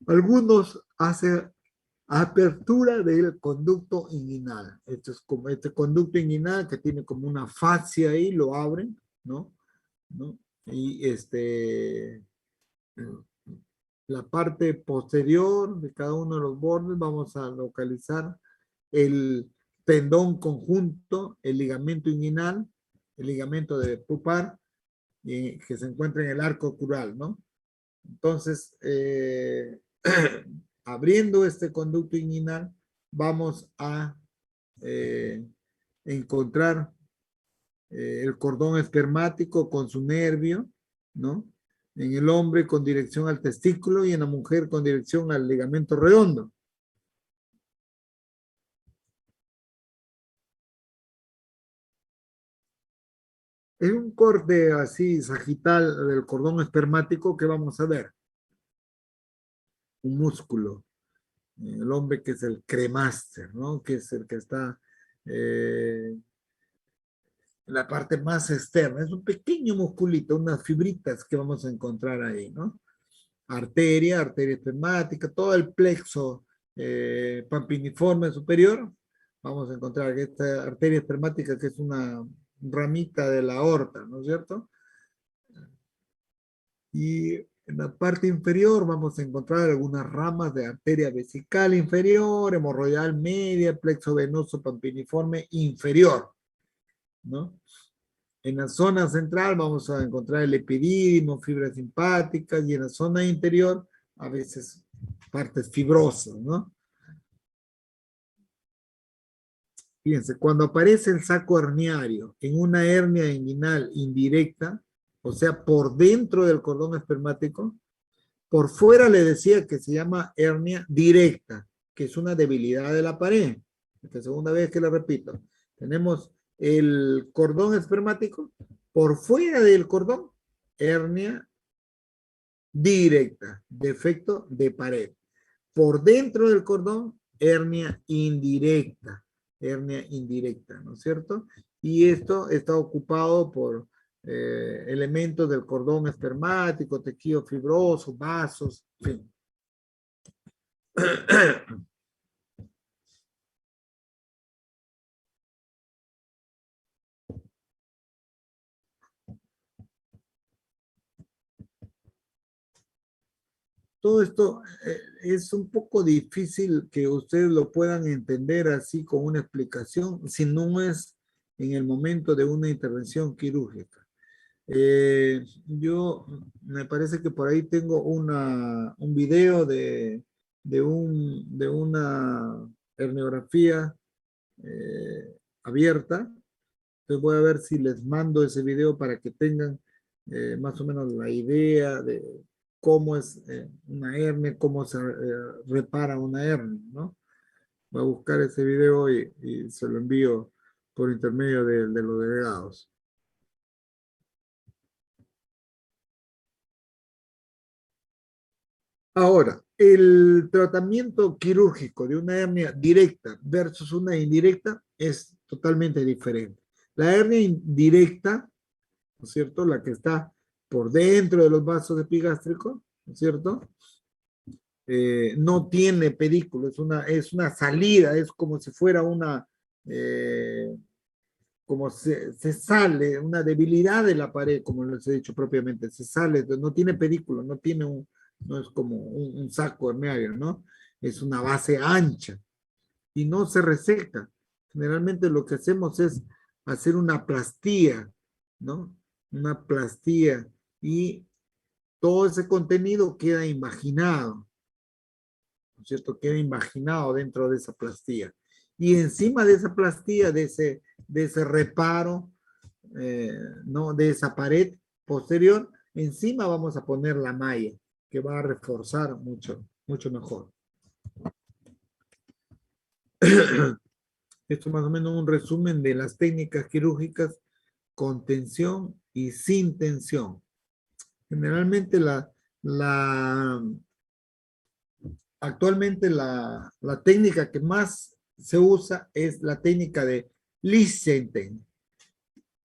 [SPEAKER 2] Algunos hacen apertura del conducto inguinal. Esto es como este conducto inguinal que tiene como una fascia ahí, lo abren, ¿no? Y la parte posterior de cada uno de los bordes vamos a localizar el tendón conjunto, el ligamento inguinal, el ligamento de pupar, que se encuentra en el arco crural, ¿no? Entonces, abriendo este conducto inguinal, vamos a encontrar el cordón espermático con su nervio, ¿no? En el hombre con dirección al testículo y en la mujer con dirección al ligamento redondo. Es un corte así sagital del cordón espermático que vamos a ver. Un músculo. El hombre que es el cremaster, ¿no? Que es el que está en la parte más externa. Es un pequeño musculito, unas fibritas que vamos a encontrar ahí, ¿no? Arteria espermática, todo el plexo pampiniforme superior. Vamos a encontrar esta arteria espermática que es una ramita de la aorta, ¿no es cierto? Y en la parte inferior vamos a encontrar algunas ramas de arteria vesical inferior, hemorroidal media, plexo venoso pampiniforme inferior, ¿no? En la zona central vamos a encontrar el epidídimo, fibras simpáticas, y en la zona interior a veces partes fibrosas, ¿no? Fíjense, cuando aparece el saco herniario en una hernia inguinal indirecta, o sea, por dentro del cordón espermático, por fuera le decía que se llama hernia directa, que es una debilidad de la pared. Esta segunda vez que la repito. Tenemos el cordón espermático, por fuera del cordón, hernia directa, defecto de pared. Por dentro del cordón, hernia indirecta, ¿no es cierto? Y esto está ocupado por elementos del cordón espermático, tejido fibroso, vasos, en fin. Todo esto es un poco difícil que ustedes lo puedan entender así con una explicación, si no es en el momento de una intervención quirúrgica. Yo me parece que por ahí tengo un video de una herniografía abierta. Entonces voy a ver si les mando ese video para que tengan más o menos la idea de cómo es una hernia, cómo se repara una hernia, ¿no? Voy a buscar ese video y se lo envío por intermedio de los delegados. Ahora, el tratamiento quirúrgico de una hernia directa versus una indirecta es totalmente diferente. La hernia indirecta, ¿no es cierto? La que está por dentro de los vasos epigástricos, ¿no es cierto? No tiene pedículo, es una salida, es como si fuera como se sale, una debilidad de la pared, como les he dicho propiamente, se sale, no tiene pedículo, no es como un saco herniario, ¿no? Es una base ancha y no se reseca. Generalmente lo que hacemos es hacer una plastía, ¿no? Una plastía y todo ese contenido queda imaginado, ¿no es cierto? Queda imaginado dentro de esa plastía. Y encima de esa plastía, de ese reparo, ¿no? De esa pared posterior, encima vamos a poner la malla, que va a reforzar mucho mejor. Esto es más o menos un resumen de las técnicas quirúrgicas con tensión y sin tensión. Generalmente actualmente la técnica que más se usa es la técnica de Lichtenstein.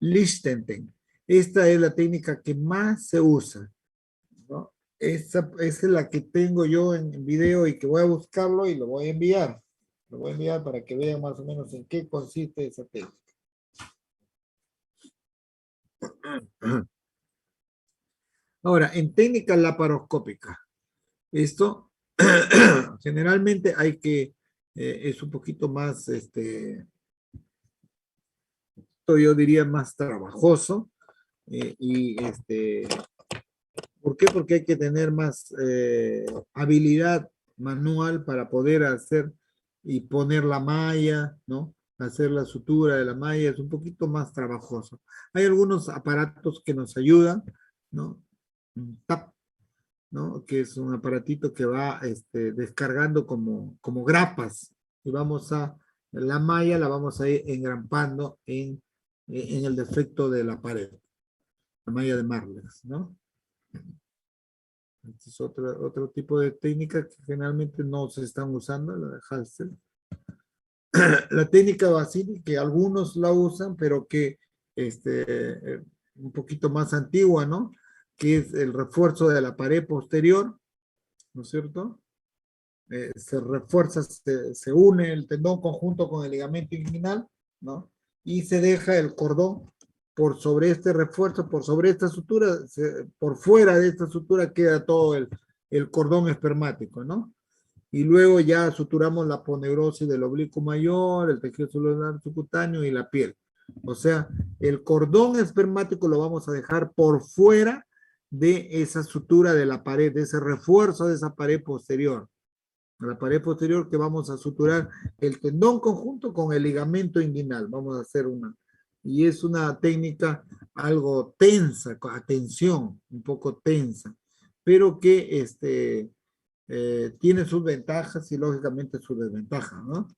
[SPEAKER 2] Lichtenstein. Esta es la técnica que más se usa, ¿no? Esa es la que tengo yo en video y que voy a buscarlo y lo voy a enviar. Lo voy a enviar para que vean más o menos en qué consiste esa técnica. Ahora, en técnica laparoscópica, esto generalmente hay que, es un poquito más, yo diría más trabajoso, ¿por qué? Porque hay que tener más habilidad manual para poder hacer y poner la malla, ¿no? Hacer la sutura de la malla es un poquito más trabajoso. Hay algunos aparatos que nos ayudan, ¿no? Un TAP, ¿no? Que es un aparatito que va descargando como grapas y la malla la vamos a ir engrampando en el defecto de la pared, la malla de Marlex, ¿no? Este es otro tipo de técnica que generalmente no se están usando, la de Halsted. La técnica Basini, que algunos la usan, pero que un poquito más antigua, ¿no? Que es el refuerzo de la pared posterior, ¿no es cierto? Se refuerza, se une el tendón conjunto con el ligamento inguinal, ¿no? Y se deja el cordón por sobre este refuerzo, por sobre esta sutura, por fuera de esta sutura queda todo el cordón espermático, ¿no? Y luego ya suturamos la aponeurosis del oblicuo mayor, el tejido celular subcutáneo y la piel. O sea, el cordón espermático lo vamos a dejar por fuera de esa sutura de la pared, de ese refuerzo de esa pared posterior. La pared posterior que vamos a suturar el tendón conjunto con el ligamento inguinal. Vamos a hacer y es una técnica algo tensa, con atención, un poco tensa, pero que tiene sus ventajas y lógicamente sus desventajas, ¿no?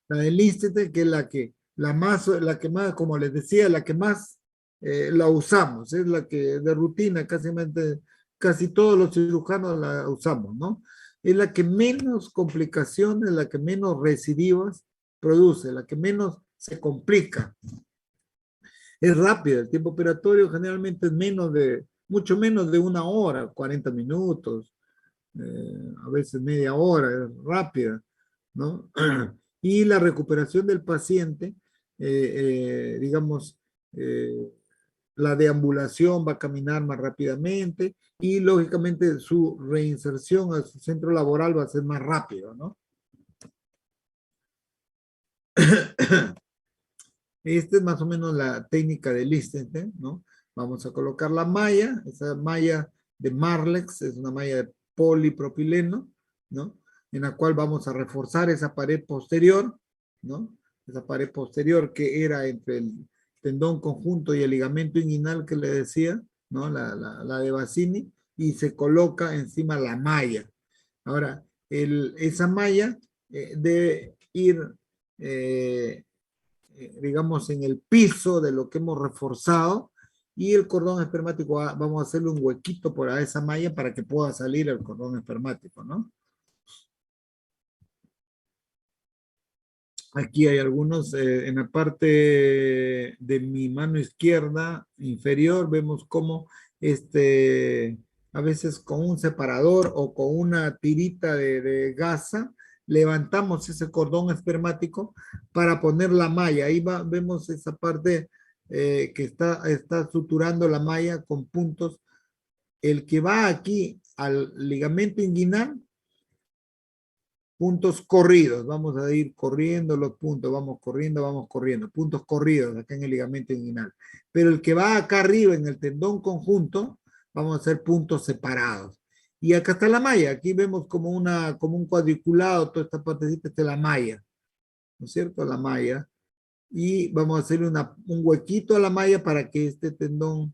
[SPEAKER 2] La del Lichtenstein, que es la que más, como les decía, la que más la usamos, es la que de rutina casi todos los cirujanos la usamos, ¿no? Es la que menos complicaciones, la que menos recidivas produce, la que menos se complica. Es rápida, el tiempo operatorio generalmente es mucho menos de 1 hora, 40 minutos, a veces media hora, es rápida, ¿no? Y la recuperación del paciente, digamos, la deambulación va a caminar más rápidamente y lógicamente su reinserción a su centro laboral va a ser más rápido, ¿no? Esta es más o menos la técnica de Lichtenstein, ¿no? Vamos a colocar la malla, esa malla de Marlex, es una malla de polipropileno, ¿no? En la cual vamos a reforzar esa pared posterior, ¿no? Esa pared posterior que era entre el tendón conjunto y el ligamento inguinal que le decía, ¿no? La de Basini, y se coloca encima la malla. Ahora, esa malla debe ir digamos, en el piso de lo que hemos reforzado y el cordón espermático, vamos a hacerle un huequito por esa malla para que pueda salir el cordón espermático, ¿no? Aquí hay algunos, en la parte de mi mano izquierda inferior, vemos cómo a veces con un separador o con una tirita de gasa, levantamos ese cordón espermático para poner la malla. Ahí vemos esa parte que está suturando la malla con puntos. El que va aquí al ligamento inguinal, puntos corridos, vamos a ir corriendo los puntos, vamos corriendo, puntos corridos acá en el ligamento inguinal. Pero el que va acá arriba en el tendón conjunto, vamos a hacer puntos separados. Y acá está la malla, aquí vemos como un cuadriculado, toda esta partecita está la malla, ¿no es cierto? La malla. Y vamos a hacer un huequito a la malla para que este tendón,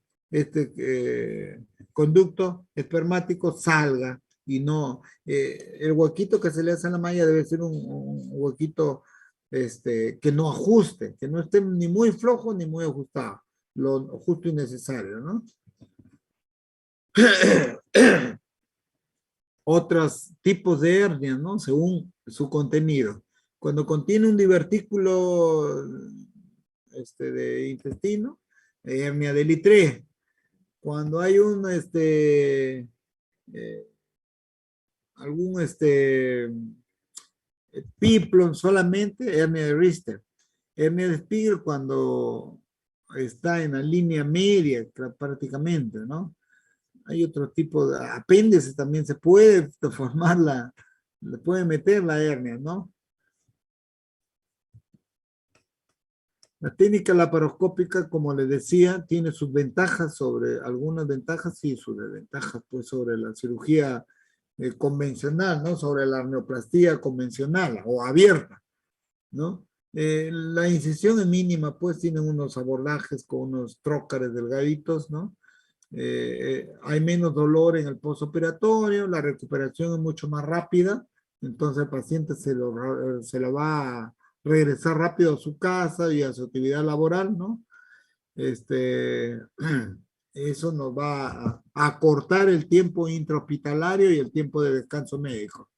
[SPEAKER 2] conducto espermático salga y no, el huequito que se le hace a la malla debe ser un huequito que no ajuste, que no esté ni muy flojo ni muy ajustado, lo justo y necesario, ¿no? Otros tipos de hernia, ¿no? Según su contenido. Cuando contiene un divertículo de intestino, hernia de Littré. Cuando hay un, algún, Piplon solamente, hernia de Richter. Hernia de Spiegel cuando está en la línea media prácticamente, ¿no? Hay otro tipo de apéndice también se puede formar le puede meter la hernia, ¿no? La técnica laparoscópica, como les decía, tiene sus ventajas sobre, algunas ventajas y sus desventajas, pues sobre la cirugía convencional, ¿no? Sobre la arneoplastía convencional o abierta, ¿no? La incisión es mínima, pues tienen unos abordajes con unos trócares delgaditos, ¿no? Hay menos dolor en el postoperatorio, la recuperación es mucho más rápida, entonces el paciente se lo va a regresar rápido a su casa y a su actividad laboral, ¿no? Eso nos va a acortar el tiempo intrahospitalario y el tiempo de descanso médico.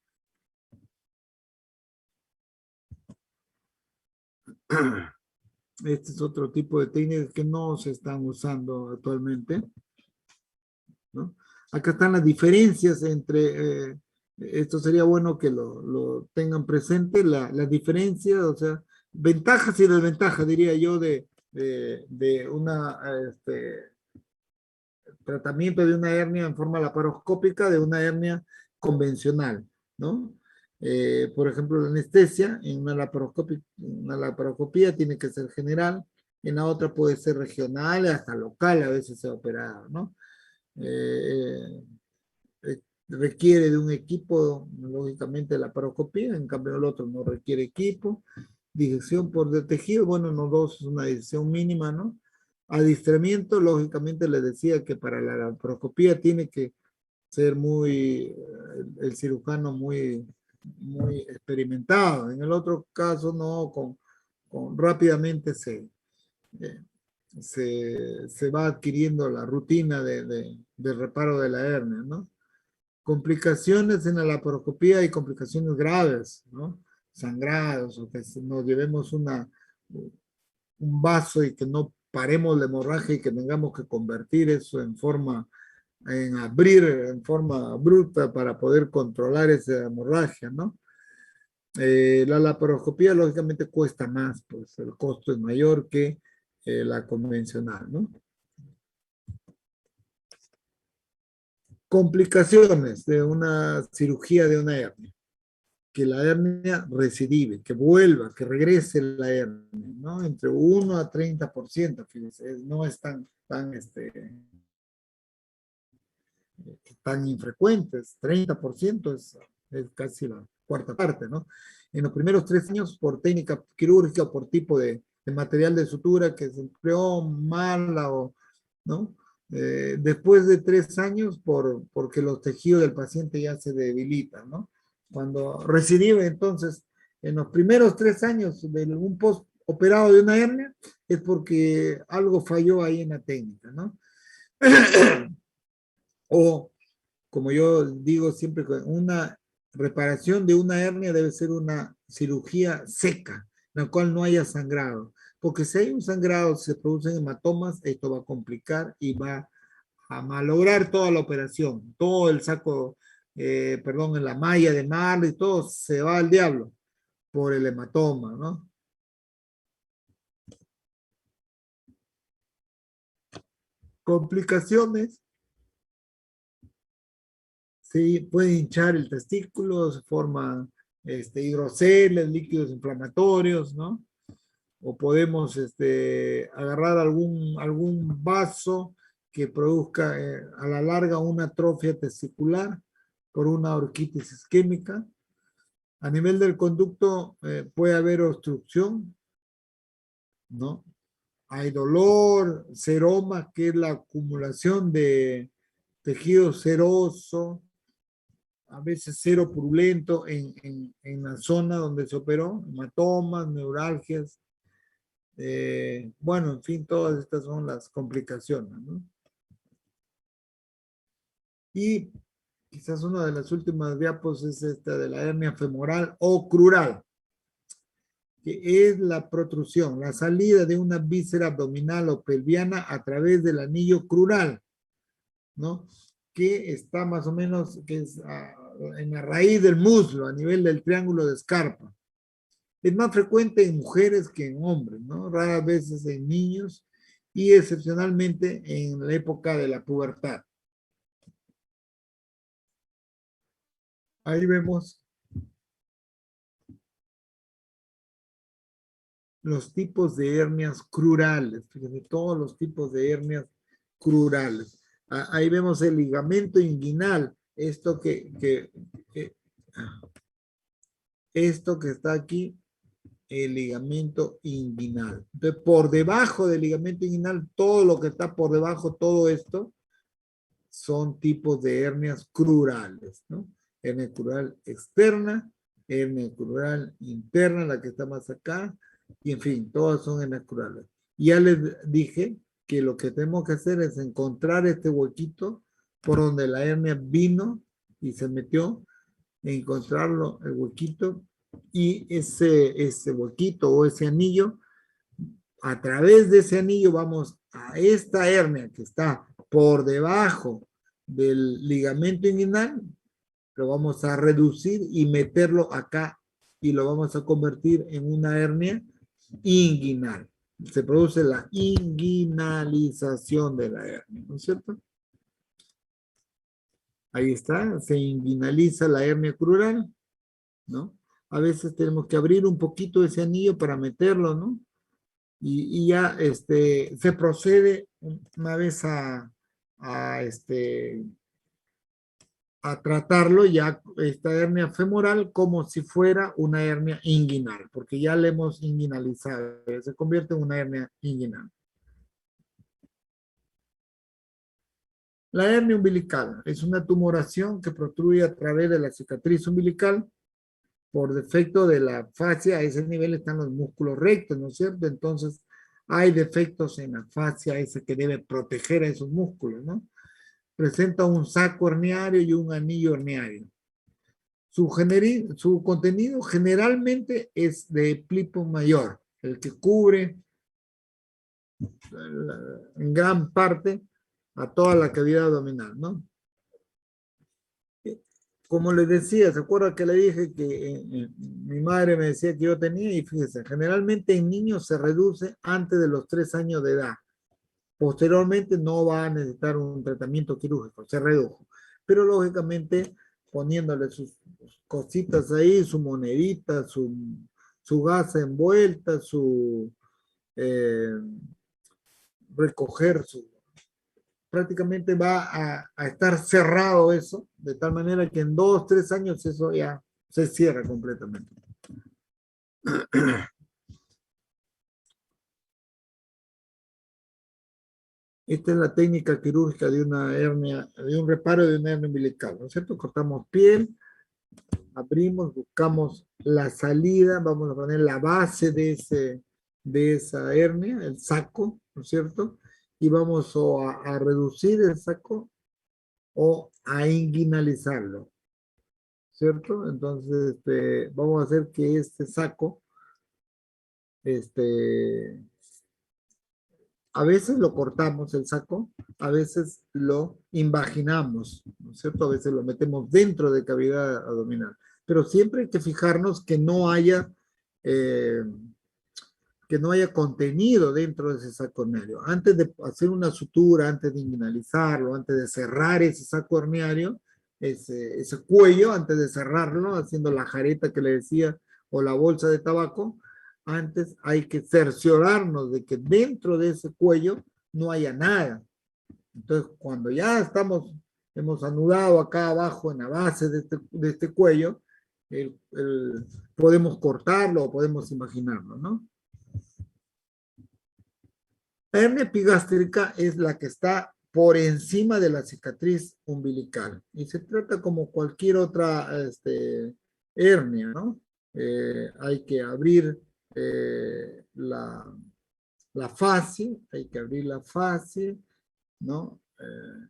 [SPEAKER 2] Este es otro tipo de técnicas que no se están usando actualmente, ¿no? Acá están las diferencias entre, esto sería bueno que lo tengan presente, las diferencias, o sea, ventajas y desventajas, diría yo, de una, tratamiento de una hernia en forma laparoscópica de una hernia convencional, ¿no? Por ejemplo, la anestesia en una laparoscopía tiene que ser general, en la otra puede ser regional, hasta local, a veces se ha operado, ¿no? Requiere de un equipo, lógicamente, la laparoscopía, en cambio el otro no requiere equipo. Disección por de tejido, bueno, no dos, es una disección mínima, ¿no? Adiestramiento, lógicamente les decía que para la laparoscopía tiene que ser el cirujano muy experimentado. En el otro caso, no, rápidamente se va adquiriendo la rutina de reparo de la hernia, ¿no? Complicaciones en la laparoscopía y complicaciones graves, ¿no? Sangrados, o que nos llevemos un vaso y que no paremos la hemorragia y que tengamos que convertir eso en abrir en forma bruta para poder controlar esa hemorragia, ¿no? La laparoscopía lógicamente cuesta más, pues el costo es mayor que la convencional, ¿no? Complicaciones de una cirugía de una hernia. Que la hernia recidive, que vuelva, que regrese la hernia, ¿no? Entre 1 a 30%, fíjense, no es tan infrecuentes, 30% es casi la cuarta parte, ¿no? En los primeros 3 años, por técnica quirúrgica o por tipo de material de sutura que se empleó mala o, ¿no? Después de 3 años, porque los tejidos del paciente ya se debilitan, ¿no? Cuando recidive, entonces, en los primeros 3 años de un post operado de una hernia, es porque algo falló ahí en la técnica, ¿no? O, como yo digo siempre, una reparación de una hernia debe ser una cirugía seca, en la cual no haya sangrado. Porque si hay un sangrado, se producen hematomas, esto va a complicar y va a malograr toda la operación. Todo el saco, en la malla de Marley, todo se va al diablo por el hematoma, ¿no? Complicaciones. Sí, puede hinchar el testículo, se forma hidroceles, líquidos inflamatorios, ¿no? O podemos agarrar algún vaso que produzca a la larga una atrofia testicular por una orquitis isquémica. A nivel del conducto puede haber obstrucción, ¿no? Hay dolor, seroma, que es la acumulación de tejido seroso a veces cero purulento en la zona donde se operó, hematomas, neuralgias. Bueno, en fin, todas estas son las complicaciones, ¿no? Y quizás una de las últimas diapos es esta de la hernia femoral o crural, que es la protrusión, la salida de una víscera abdominal o pelviana a través del anillo crural, ¿no? Que está más o menos, que es en la raíz del muslo, a nivel del triángulo de Scarpa. Es más frecuente en mujeres que en hombres, ¿no? Raras veces en niños y excepcionalmente en la época de la pubertad. Ahí vemos los tipos de hernias crurales, fíjense, todos los tipos de hernias crurales. Ahí vemos el ligamento inguinal, esto que está aquí, el ligamento inguinal. Entonces, por debajo del ligamento inguinal, todo lo que está por debajo, todo esto, son tipos de hernias crurales, ¿no? Hernia crural externa, hernia crural interna, la que está más acá, y en fin, todas son hernias crurales. Y ya les dije que lo que tenemos que hacer es encontrar este huequito por donde la hernia vino y se metió, encontrarlo, el huequito, y ese huequito o ese anillo, a través de ese anillo vamos a esta hernia que está por debajo del ligamento inguinal, lo vamos a reducir y meterlo acá y lo vamos a convertir en una hernia inguinal. Se produce la inguinalización de la hernia, ¿no es cierto? Ahí está, se inguinaliza la hernia crural, ¿no? A veces tenemos que abrir un poquito ese anillo para meterlo, ¿no? Y ya se procede una vez a tratarlo ya esta hernia femoral como si fuera una hernia inguinal, porque ya le hemos inguinalizado, se convierte en una hernia inguinal. La hernia umbilical es una tumoración que protruye a través de la cicatriz umbilical. Por defecto de la fascia, a ese nivel están los músculos rectos, ¿no es cierto? Entonces, hay defectos en la fascia ese que debe proteger a esos músculos, ¿no? Presenta un saco herniario y un anillo herniario. Su contenido generalmente es de plipo mayor, el que cubre en gran parte a toda la cavidad abdominal, ¿no? Como les decía, ¿se acuerda que le dije que mi madre me decía que yo tenía? Y fíjense, generalmente en niños se reduce antes de los 3 años de edad. Posteriormente no va a necesitar un tratamiento quirúrgico, se redujo. Pero lógicamente poniéndole sus cositas ahí, su monedita, su gasa envuelta, recoger prácticamente va a estar cerrado eso, de tal manera que en 2, 3 años eso ya se cierra completamente. Esta es la técnica quirúrgica de una hernia, de un reparo de una hernia umbilical, ¿no es cierto? Cortamos piel, abrimos, buscamos la salida, vamos a poner la base de esa hernia, el saco, ¿no es cierto? Y vamos a reducir el saco o a inguinalizarlo, ¿cierto? Entonces, vamos a hacer que este saco, a veces lo cortamos el saco, a veces lo invaginamos, ¿no es cierto? A veces lo metemos dentro de cavidad abdominal, pero siempre hay que fijarnos que no haya contenido dentro de ese saco herniario. Antes de hacer una sutura, antes de inguinalizarlo, antes de cerrar ese saco herniario, ese cuello, antes de cerrarlo, haciendo la jareta que le decía, o la bolsa de tabaco, antes hay que cerciorarnos de que dentro de ese cuello no haya nada. Entonces, cuando ya hemos anudado acá abajo en la base de este cuello, podemos cortarlo o podemos imaginarlo, ¿no? La hernia epigástrica es la que está por encima de la cicatriz umbilical. Y se trata como cualquier otra hernia, ¿no? Hay que abrir la fascia, hay que abrir la fascia, ¿no?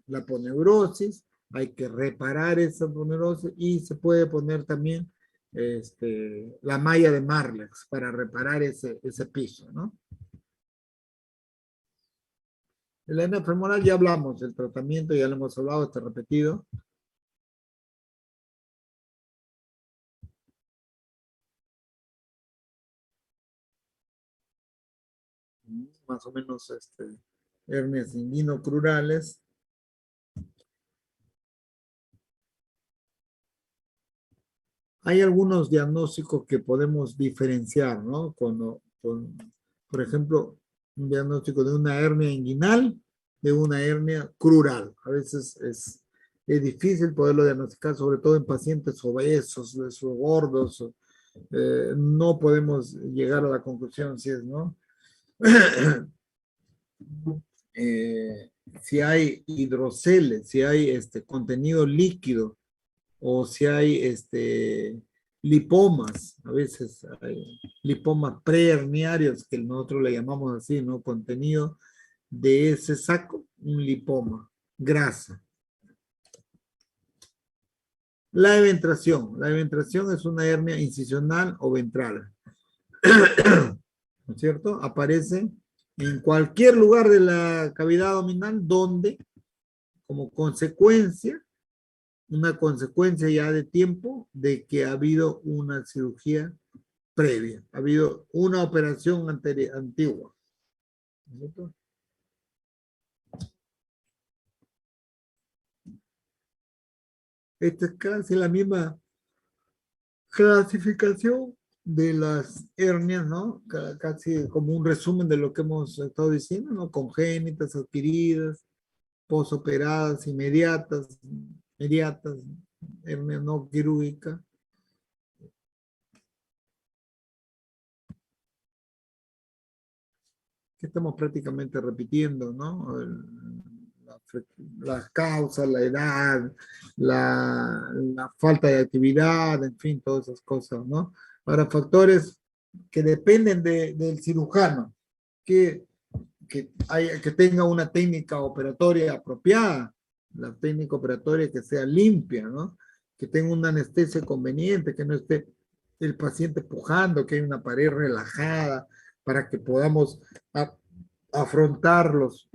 [SPEAKER 2] La aponeurosis, hay que reparar esa aponeurosis y se puede poner también la malla de Marlex para reparar ese piso, ¿no? La hernia femoral ya hablamos del tratamiento, ya lo hemos hablado, está repetido. Más o menos hernias inguinocrurales. Hay algunos diagnósticos que podemos diferenciar, ¿no? Por ejemplo, un diagnóstico de una hernia inguinal, de una hernia crural. A veces es difícil poderlo diagnosticar, sobre todo en pacientes obesos, gordos. No podemos llegar a la conclusión si es, ¿no? Si hay hidroceles, si hay contenido líquido, o si hay lipomas, a veces hay lipomas preherniarios, que nosotros le llamamos así, ¿no? Contenido de ese saco, un lipoma, grasa. La eventración es una hernia incisional o ventral, ¿no es cierto? Aparece en cualquier lugar de la cavidad abdominal donde, como consecuencia, una consecuencia ya de tiempo de que ha habido una cirugía previa, ha habido una operación antigua. ¿Cierto? Esta es casi la misma clasificación de las hernias, ¿no? Casi como un resumen de lo que hemos estado diciendo, ¿no? Congénitas, adquiridas, posoperadas, inmediatas, hernia no quirúrgica. Que estamos prácticamente repitiendo, ¿no? Las causas, la edad, la falta de actividad, en fin, todas esas cosas, ¿no? Ahora, factores que dependen del cirujano, que tenga una técnica operatoria apropiada, la técnica operatoria que sea limpia, ¿no? Que tenga una anestesia conveniente, que no esté el paciente pujando, que haya una pared relajada para que podamos afrontar los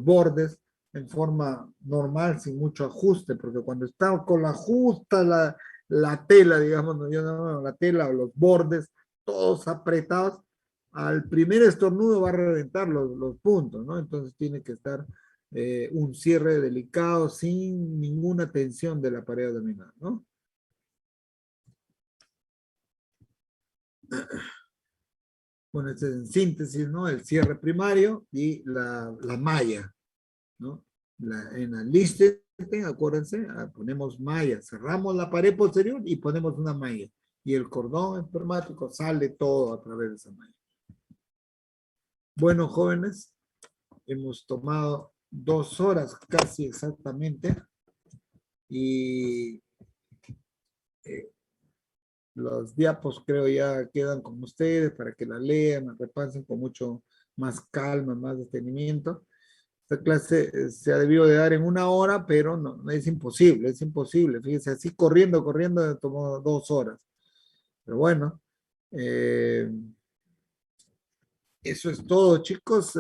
[SPEAKER 2] bordes en forma normal, sin mucho ajuste, porque cuando está con la justa la tela, digamos, la tela o los bordes, todos apretados, al primer estornudo va a reventar los puntos, ¿no? Entonces tiene que estar un cierre delicado, sin ninguna tensión de la pared abdominal, ¿no? Bueno, este es en síntesis, ¿no? El cierre primario y la malla, ¿no? En la lista, acuérdense, ponemos malla, cerramos la pared posterior y ponemos una malla. Y el cordón espermático sale todo a través de esa malla. Bueno, jóvenes, hemos tomado 2 horas casi exactamente y los diapos creo ya quedan con ustedes para que la lean, la repasen con mucho más calma, más detenimiento. Esta clase se ha debido de dar en 1 hora, pero no, es imposible, es imposible. Fíjense, así corriendo, tomó 2 horas. Pero bueno, eso es todo, chicos.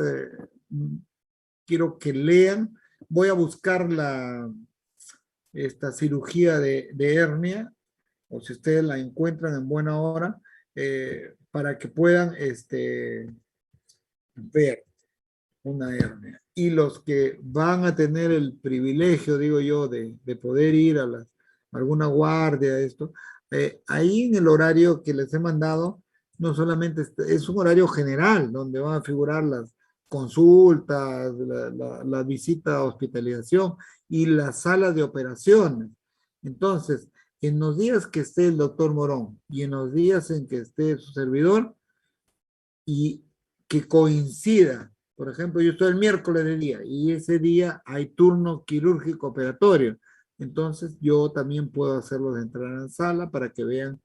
[SPEAKER 2] Quiero que lean. Voy a buscar esta cirugía de hernia, o si ustedes la encuentran en buena hora, para que puedan ver una hernia. Y los que van a tener el privilegio, digo yo, de poder ir a alguna guardia, ahí en el horario que les he mandado, no solamente es un horario general, donde van a figurar las consultas, la visita a hospitalización y las salas de operaciones. Entonces, en los días que esté el doctor Morón y en los días en que esté su servidor, y que coincida Por ejemplo, yo estoy el miércoles de día y ese día hay turno quirúrgico operatorio. Entonces yo también puedo hacerlos entrar en la sala para que vean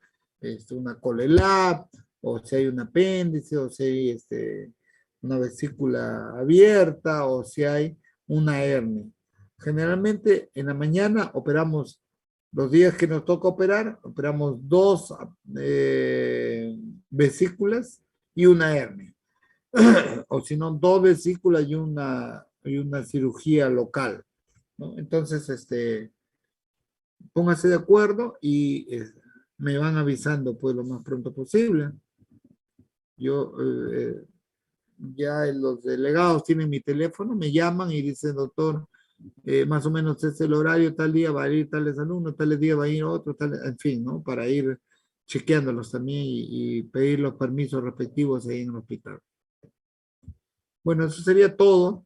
[SPEAKER 2] una colelab, o si hay un apéndice, o si hay una vesícula abierta, o si hay una hernia. Generalmente en la mañana operamos, los días que nos toca operar, operamos 2 vesículas y una hernia. O si no, 2 vesículas y una cirugía local, ¿no? Entonces, pónganse de acuerdo y me van avisando pues lo más pronto posible. Yo, ya los delegados tienen mi teléfono, me llaman y dicen, doctor, más o menos es el horario, tal día va a ir tales alumnos, tal día va a ir otro, tal, en fin, ¿no? Para ir chequeándolos también y pedir los permisos respectivos ahí en el hospital. Bueno, eso sería todo.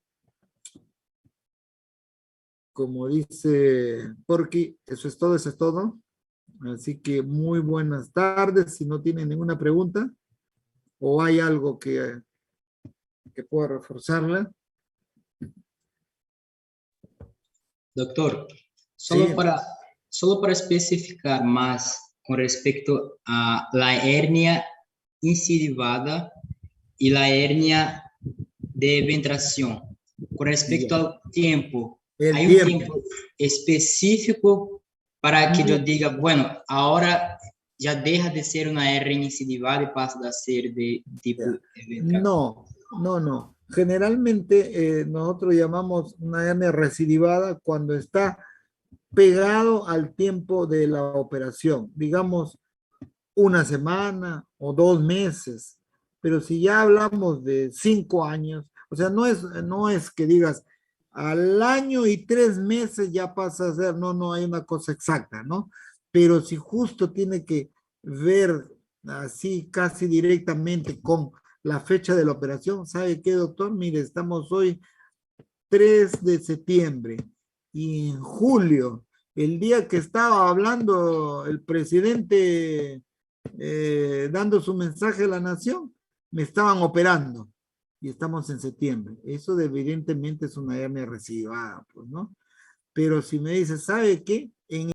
[SPEAKER 2] Como dice Porky, eso es todo, eso es todo. Así que muy buenas tardes. Si no tienen ninguna pregunta o hay algo que pueda reforzarla.
[SPEAKER 7] Doctor,
[SPEAKER 2] Sí.
[SPEAKER 7] solo para especificar más con respecto a la hernia incidivada y la hernia de ventración. Con respecto al tiempo,
[SPEAKER 2] El
[SPEAKER 7] ¿hay un
[SPEAKER 2] tiempo.
[SPEAKER 7] tiempo específico para que yo diga, bueno, ahora ya deja de ser una hernia incidivada y pasa a ser de tipo ventral?
[SPEAKER 2] No. Generalmente nosotros llamamos una hernia recidivada cuando está pegado al tiempo de la operación, digamos una semana o 2 meses, pero si ya hablamos de 5 años, o sea, no es que digas al año y 3 meses ya pasa a ser, no hay una cosa exacta, ¿no? Pero si justo tiene que ver así casi directamente con la fecha de la operación, ¿sabe qué, doctor? Mire, estamos hoy 3 de septiembre y en julio, el día que estaba hablando el presidente dando su mensaje a la nación, me estaban operando y estamos en septiembre. Eso evidentemente es una hernia recidivada, pues, ¿no? Pero si me dice, ¿sabe qué? En